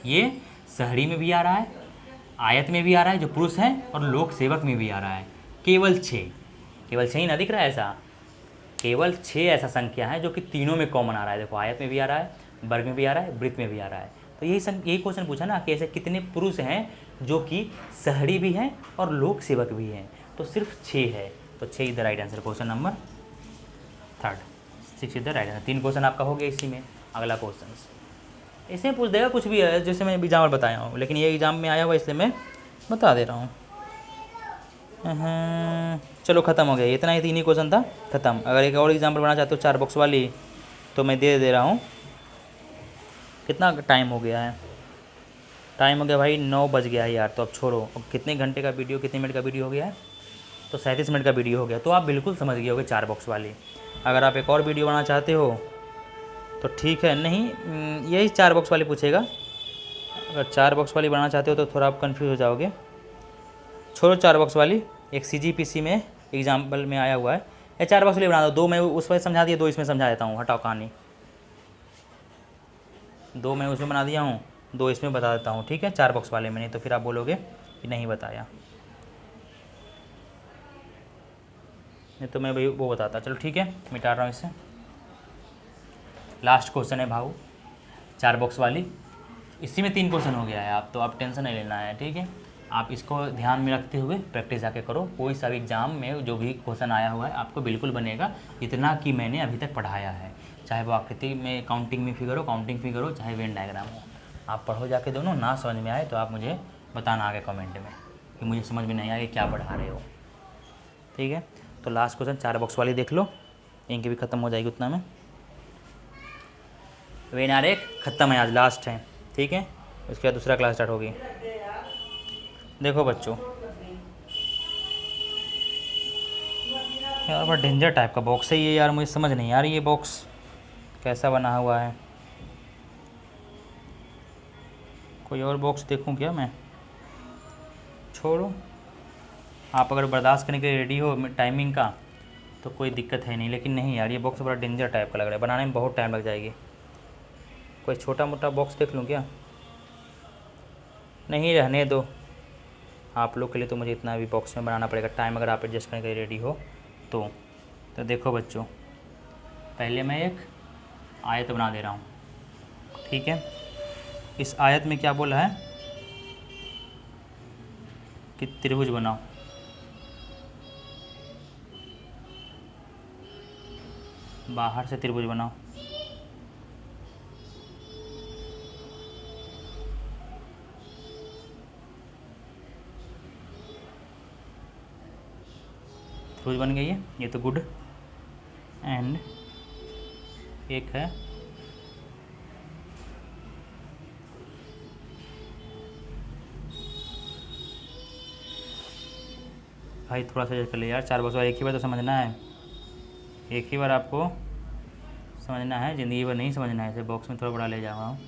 ये शहरी में भी आ रहा है, आयत में भी आ रहा है जो पुरुष हैं, और लोक सेवक में भी आ रहा है। केवल 6 ही ना दिख रहा है ऐसा, केवल 6 ऐसा संख्या है जो कि तीनों में कॉमन आ रहा है। देखो आयत में भी आ रहा है, वर्ग में भी आ रहा है, वृत्त में भी आ रहा है। तो यही क्वेश्चन पूछा ना कि ऐसे कितने पुरुष हैं जो कि शहरी भी हैं और लोक सेवक भी हैं। तो सिर्फ 6 है। तो 6 is the right answer, question number 3, 6 is the right answer. 3 question आपका हो गया इसी में। अगला क्वेश्चन इसमें पूछ देगा कुछ भी है, जैसे मैं एग्जाम में बताया हूँ, लेकिन ये एग्जाम में आया हुआ इसलिए मैं बता दे रहा हूँ। चलो ख़त्म हो गया, इतना ही 3 ही क्वेश्चन था, ख़त्म। अगर एक और एग्जाम्पल बनाना चाहते हो 4 बॉक्स वाली, तो मैं दे रहा हूँ। कितना टाइम हो गया है, टाइम हो गया भाई 9 बज गया है यार। तो अब छोड़ो, अब कितने घंटे का वीडियो, कितने मिनट का वीडियो हो गया है, तो 37 मिनट का वीडियो हो गया। तो आप बिल्कुल समझ गए होगे 4 बॉक्स वाली। अगर आप एक और वीडियो बनाना चाहते हो तो ठीक है, नहीं यही 4 बॉक्स वाली पूछेगा। अगर 4 बॉक्स वाली बनाना चाहते हो तो थोड़ा आप कन्फ्यूज़ हो जाओगे। छोड़ो 4 बॉक्स वाली, एक CGPC में एग्जाम्पल में आया हुआ है, या 4 बॉक्स वाली बना दो। 2 मैं उस पर समझा दिया, 2 इसमें समझा देता हूँ। हटाओ कहानी, 2 मैं उसमें बना दिया हूँ, 2 इसमें बता देता हूँ, ठीक है। 4 बॉक्स वाले में नहीं तो फिर आप बोलोगे कि नहीं बताया, नहीं तो मैं भाई वो बताता। चलो ठीक है, मिटा रहा हूँ इसे। लास्ट क्वेश्चन है भाऊ, 4 बॉक्स वाली, इसी में 3 क्वेश्चन हो गया है। आप तो आप टेंशन नहीं लेना है, ठीक है। आप इसको ध्यान में रखते हुए प्रैक्टिस जाके करो। कोई सा भी एग्जाम में जो भी क्वेश्चन आया हुआ है आपको बिल्कुल बनेगा, इतना कि मैंने अभी तक पढ़ाया है। चाहे वो आकृति में काउंटिंग में फिगर हो, चाहे वेन डायग्राम हो, आप पढ़ो जाके दोनों। ना समझ में आए तो आप मुझे बताना आगे कमेंट में कि मुझे समझ में नहीं आया क्या पढ़ा रहे हो, ठीक है। तो लास्ट क्वेश्चन 4 बॉक्स वाली देख लो, इनकी भी ख़त्म हो जाएगी उतना में। वेन आर एक ख़त्म है, आज लास्ट है, ठीक है। उसके बाद दूसरा क्लास स्टार्ट होगी। देखो बच्चों, यार बड़ा डेंजर टाइप का बॉक्स है ये यार, मुझे समझ नहीं आ रही ये बॉक्स कैसा बना हुआ है। कोई और बॉक्स देखूं क्या मैं? छोड़ो, आप अगर बर्दाश्त करने के लिए रेडी हो टाइमिंग का तो कोई दिक्कत है नहीं, लेकिन नहीं यार ये बॉक्स बड़ा डेंजर टाइप का लग रहा है, बनाने में बहुत टाइम लग जाएगी। कोई छोटा मोटा बॉक्स देख लूँ क्या? नहीं, रहने दो, आप लोग के लिए तो मुझे इतना भी बॉक्स में बनाना पड़ेगा टाइम, अगर आप एडजस्ट करने के लिए रेडी हो तो देखो बच्चों, पहले मैं एक आयत बना दे रहा हूँ, ठीक है। इस आयत में क्या बोला है कि त्रिभुज बनाओ। बाहर से त्रिभुज बनाओ। त्रिभुज बन गई है, ये तो गुड। एंड एक है भाई, थोड़ा सा एडजस्ट कर ले यार, 4 बॉक्स एक ही बार तो समझना है, एक ही बार आपको समझना है, ज़िंदगी भर नहीं समझना है। ऐसे बॉक्स में थोड़ा बड़ा ले जाऊँगा।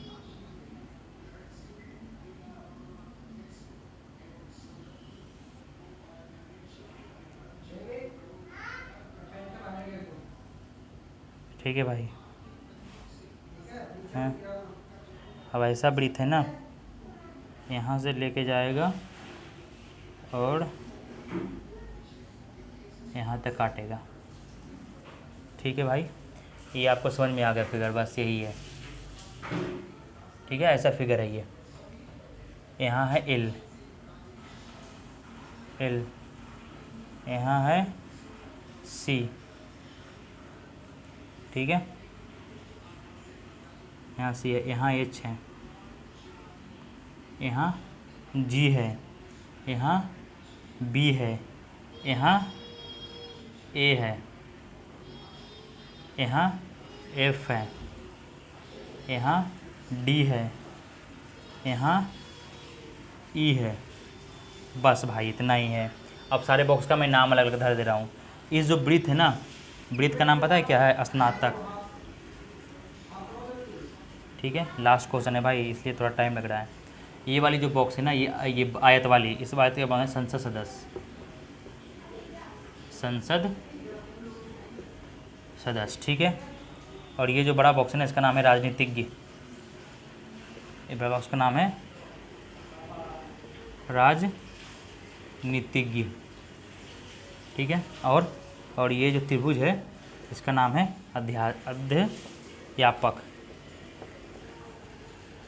ठीक है भाई। हाँ, अब ऐसा वृत्त है ना, यहाँ से लेके जाएगा और यहाँ तक काटेगा। ठीक है भाई, ये आपको समझ में आ गया फिगर, बस यही है। ठीक है, ऐसा फिगर है ये। यहाँ है एल, एल, यहाँ है सी। ठीक है, यहाँ सी है, यहाँ एच है, यहाँ जी है, यहाँ बी है, यहाँ ए है, यहाँ एफ है, यहाँ डी है, यहाँ ई है। बस भाई इतना ही है। अब सारे बॉक्स का मैं नाम अलग अलग धर दे रहा हूँ। इस जो वृत्त है ना, वृत्त का नाम पता है क्या है? स्नातक। ठीक है, लास्ट क्वेश्चन है भाई, इसलिए थोड़ा टाइम लग रहा है। ये वाली जो बॉक्स है ना, ये आयत वाली, इस आयत के बाद संसद सदस्य, संसद सदस्य। ठीक है, और ये जो बड़ा बॉक्स है ना, इसका नाम है राजनीतिज्ञ। ये बड़ा बॉक्स का नाम है राजनीतिज्ञ। ठीक है, और ये जो त्रिभुज है इसका नाम है अध्यापक।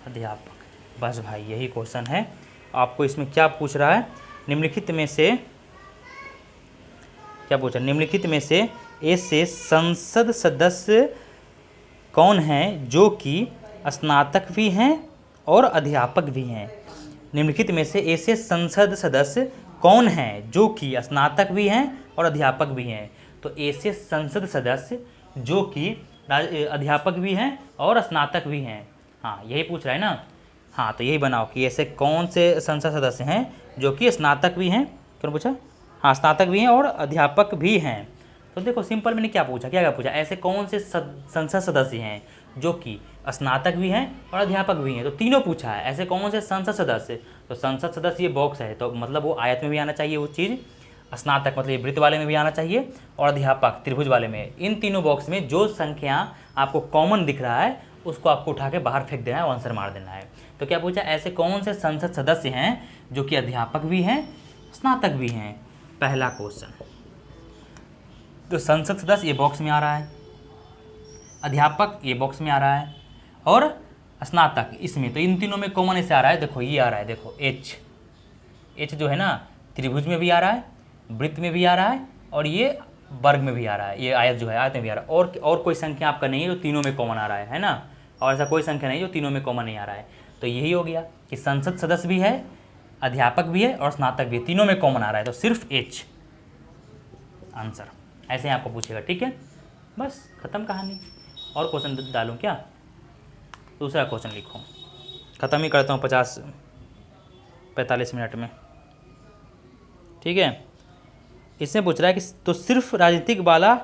अध्यापक। बस भाई यही क्वेश्चन है। आपको इसमें क्या पूछ रहा है? निम्नलिखित में से क्या पूछा? निम्नलिखित में से ऐसे संसद सदस्य कौन हैं जो कि स्नातक भी हैं और अध्यापक भी हैं? निम्नलिखित में से ऐसे संसद सदस्य कौन हैं जो कि स्नातक भी हैं और अध्यापक भी हैं? तो ऐसे संसद सदस्य जो कि अध्यापक भी हैं और स्नातक भी हैं। हाँ, यही पूछ रहा है ना। हाँ, तो यही बनाओ कि ऐसे कौन से संसद सदस्य हैं जो कि स्नातक भी हैं। क्यों पूछा? हाँ, स्नातक भी हैं और अध्यापक भी हैं। तो देखो सिंपल मैंने क्या पूछा, क्या पूछा? ऐसे कौन से संसद सदस्य हैं जो कि स्नातक भी हैं और अध्यापक भी हैं। तो तीनों पूछा है। ऐसे कौन से संसद सदस्य? तो संसद सदस्य ये बॉक्स है, तो मतलब वो आयत में भी आना चाहिए वो चीज़, स्नातक मतलब ये वृत्त वाले में भी आना चाहिए, और अध्यापक त्रिभुज वाले में। इन तीनों बॉक्स में जो संख्या आपको कॉमन दिख रहा है उसको आपको उठा के बाहर फेंक देना है और आंसर मार देना है। तो क्या पूछा? ऐसे कौन से संसद सदस्य हैं जो कि अध्यापक भी हैं, स्नातक भी हैं। पहला क्वेश्चन। तो संसद सदस्य ये बॉक्स में आ रहा है, अध्यापक ये बॉक्स में आ रहा है, और स्नातक इसमें। तो इन तीनों में कॉमन ऐसे आ रहा है, देखो ये आ रहा है, देखो एच। एच जो है ना, त्रिभुज में भी आ रहा है, वृत्त में भी आ रहा है, और ये वर्ग में भी आ रहा है। ये आयत जो है, आयत में भी आ रहा है। और कोई संख्या आपका नहीं है जो तीनों में कॉमन आ रहा है ना। और ऐसा कोई संख्या नहीं जो तीनों में कॉमन नहीं आ रहा है। तो यही हो गया कि संसद सदस्य भी है, अध्यापक भी है और स्नातक भी है, तीनों में कॉमन आ रहा है। तो सिर्फ एच आंसर। ऐसे ही आपको पूछेगा। ठीक है, बस खत्म कहानी। और क्वेश्चन डालूं क्या? दूसरा क्वेश्चन लिखो। ख़त्म ही करता हूँ 45 मिनट में। ठीक है, इसमें पूछ रहा है कि तो सिर्फ राजनीतिक वाला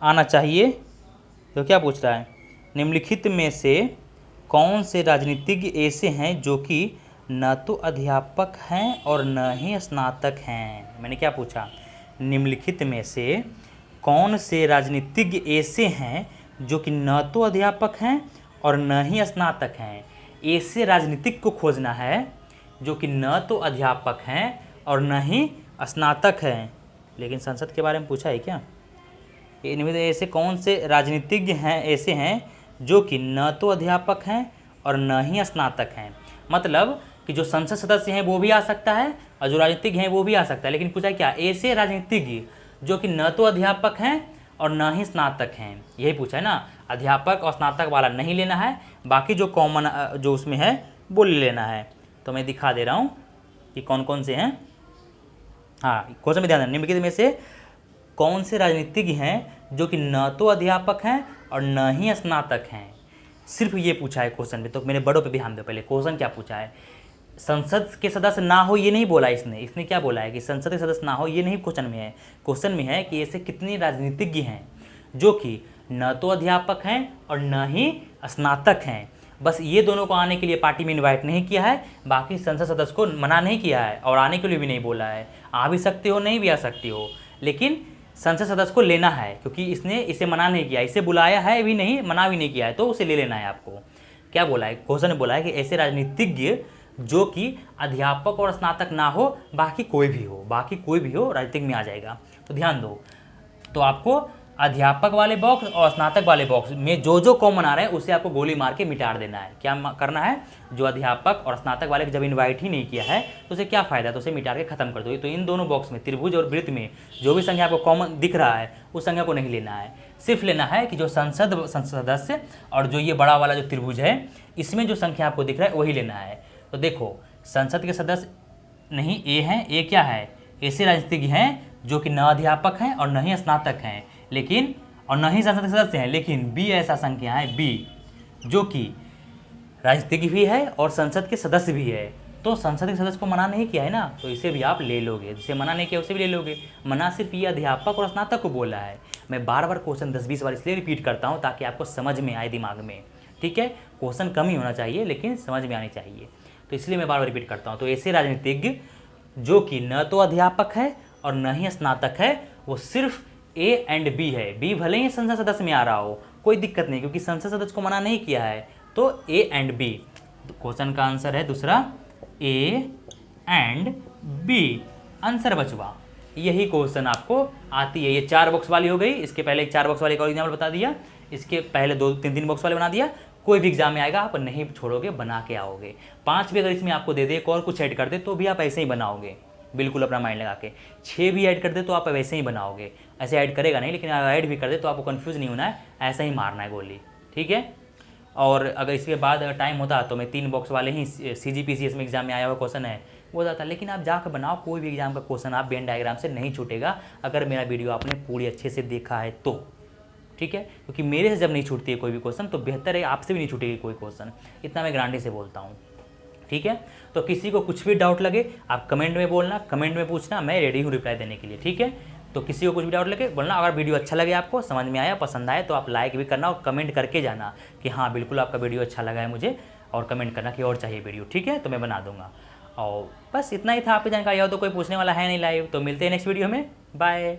आना चाहिए। तो क्या पूछ रहा है? निम्नलिखित में से कौन से राजनीतिज्ञ ऐसे हैं जो कि न तो अध्यापक हैं और न ही स्नातक हैं? मैंने क्या पूछा? निम्नलिखित में से कौन से राजनीतिज्ञ ऐसे हैं जो कि न तो अध्यापक हैं और न ही स्नातक हैं? ऐसे राजनीतिक को खोजना है जो कि न तो अध्यापक हैं और न ही स्नातक हैं। लेकिन संसद के बारे में पूछा है क्या? इनमें ऐसे कौन से राजनीतिज्ञ हैं ऐसे हैं जो कि न तो अध्यापक हैं और न ही स्नातक हैं। मतलब कि जो संसद सदस्य हैं वो भी आ सकता है और जो राजनीतिज्ञ हैं वो भी आ सकता है, लेकिन पूछा क्या, ऐसे राजनीतिज्ञ जो कि न तो अध्यापक हैं और न ही स्नातक हैं, यही पूछा है ना। अध्यापक और स्नातक वाला नहीं लेना है, बाकी जो कॉमन जो उसमें है वो ले लेना है। तो मैं दिखा दे रहा हूँ कि कौन कौन से हैं। हाँ, क्वेश्चन में ध्यान देना, निम्नलिखित में से कौन से राजनीतिज्ञ हैं जो कि न तो अध्यापक हैं और न ही स्नातक हैं। सिर्फ ये पूछा है क्वेश्चन में, तो मेरे बड़ों पे ध्यान दो। पहले क्वेश्चन क्या पूछा है, संसद के सदस्य ना हो ये नहीं बोला इसने क्या बोला है कि संसद के सदस्य ना हो, ये नहीं क्वेश्चन में है। क्वेश्चन में है कि ऐसे कितने राजनीतिज्ञ हैं जो कि न तो अध्यापक हैं और न ही स्नातक हैं। बस ये दोनों को आने के लिए पार्टी में इनवाइट नहीं किया है, बाकी संसद सदस्य को मना नहीं किया है और आने के लिए भी नहीं बोला है। आ भी सकते हो, नहीं भी आ सकती हो, लेकिन संसद सदस्य को लेना है क्योंकि इसने इसे मना नहीं किया, इसे बुलाया है भी नहीं, मना भी नहीं किया है, तो उसे ले लेना है आपको। क्या बोला है क्वेश्चन ने, बोला है कि ऐसे राजनीतिज्ञ जो कि अध्यापक और स्नातक ना हो, बाकी कोई भी हो राजनीतिक में आ जाएगा। तो ध्यान दो, तो आपको अध्यापक वाले बॉक्स और स्नातक वाले बॉक्स में जो जो कॉमन आ रहे हैं उसे आपको गोली मार के मिटा देना है। क्या करना है, जो अध्यापक और स्नातक वाले जब इनवाइट ही नहीं किया है तो उसे क्या फ़ायदा, तो उसे मिटा के खत्म कर दो। तो इन दोनों बॉक्स में, त्रिभुज और वृत्त में जो भी संख्या आपको कॉमन दिख रहा है उस संख्या को नहीं लेना है, सिर्फ लेना है कि जो संसद सदस्य और जो ये बड़ा वाला जो त्रिभुज है इसमें जो संख्या आपको दिख रहा है वही लेना है। तो देखो, संसद के सदस्य नहीं ए हैं, ए क्या है, ऐसे राजनीतिज्ञ हैं जो कि न अध्यापक हैं और न ही स्नातक हैं, लेकिन और न ही संसद के सदस्य हैं, लेकिन बी ऐसा संख्या है, बी जो कि राजनीतिज्ञ भी है और संसद के सदस्य भी है। तो संसद के सदस्य को मना नहीं किया है ना, तो इसे भी आप ले लोगे। जिसे मना नहीं किया उसे भी ले लोगे। मना सिर्फ ये अध्यापक और स्नातक को बोला है। मैं बार बार क्वेश्चन 10-20 बार इसलिए रिपीट करता हूँ ताकि आपको समझ में आए दिमाग में, ठीक है। क्वेश्चन कम ही होना चाहिए लेकिन समझ में आनी चाहिए, तो इसलिए मैं बार बार रिपीट करता हूँ। तो ऐसे राजनीतिज्ञ जो कि न तो अध्यापक है और न ही स्नातक है, वो सिर्फ ए एंड बी है। बी भले ही संसद सदस्य में आ रहा हो, कोई दिक्कत नहीं, क्योंकि संसद सदस्य को मना नहीं किया है। तो ए एंड बी, क्वेश्चन का आंसर है दूसरा, ए एंड बी आंसर बचवा। यही क्वेश्चन आपको आती है। ये 4 बॉक्स वाली हो गई, इसके पहले एक 4 बॉक्स वाले का एग्जाम्पल बता दिया, इसके पहले 2-3 बॉक्स वाले बना दिया। कोई भी एग्जाम में आएगा आप नहीं छोड़ोगे, बना के आओगे। 5 भी अगर इसमें आपको दे दे, एक और कुछ ऐड कर दे तो भी आप ऐसे ही बनाओगे, बिल्कुल अपना माइंड लगा के। 6 भी ऐड कर दे तो आप वैसे ही बनाओगे, ऐसे ऐड करेगा नहीं, लेकिन अगर ऐड भी कर दे तो आपको कंफ्यूज नहीं होना है, ऐसा ही मारना है गोली, ठीक है। और अगर इसके बाद अगर टाइम होता तो मैं 3 बॉक्स वाले ही CGPCS में एग्जाम में आया हुआ क्वेश्चन है वो जाता, लेकिन आप जाकर बनाओ। कोई भी एग्जाम का क्वेश्चन आप वेन डायग्राम से नहीं छूटेगा, अगर मेरा वीडियो आपने पूरी अच्छे से देखा है तो, ठीक है। क्योंकि मेरे से जब नहीं छूटती है कोई भी क्वेश्चन तो बेहतर है आपसे भी नहीं छूटेगी कोई क्वेश्चन, इतना मैं गारंटी से बोलता हूँ, ठीक है। तो किसी को कुछ भी डाउट लगे आप कमेंट में बोलना, कमेंट में पूछना, मैं रेडी हूँ रिप्लाई देने के लिए, ठीक है। तो किसी को कुछ भी डाउट लगे बोलना। अगर वीडियो अच्छा लगे, आपको समझ में आया, पसंद आए, तो आप लाइक भी करना और कमेंट करके जाना कि हाँ बिल्कुल आपका वीडियो अच्छा लगा है मुझे, और कमेंट करना कि और चाहिए वीडियो, ठीक है, तो मैं बना दूंगा। और बस इतना ही था। आपकी जानकारी हो तो कोई पूछने वाला है नहीं लाइव, तो मिलते हैं नेक्स्ट वीडियो में, बाय।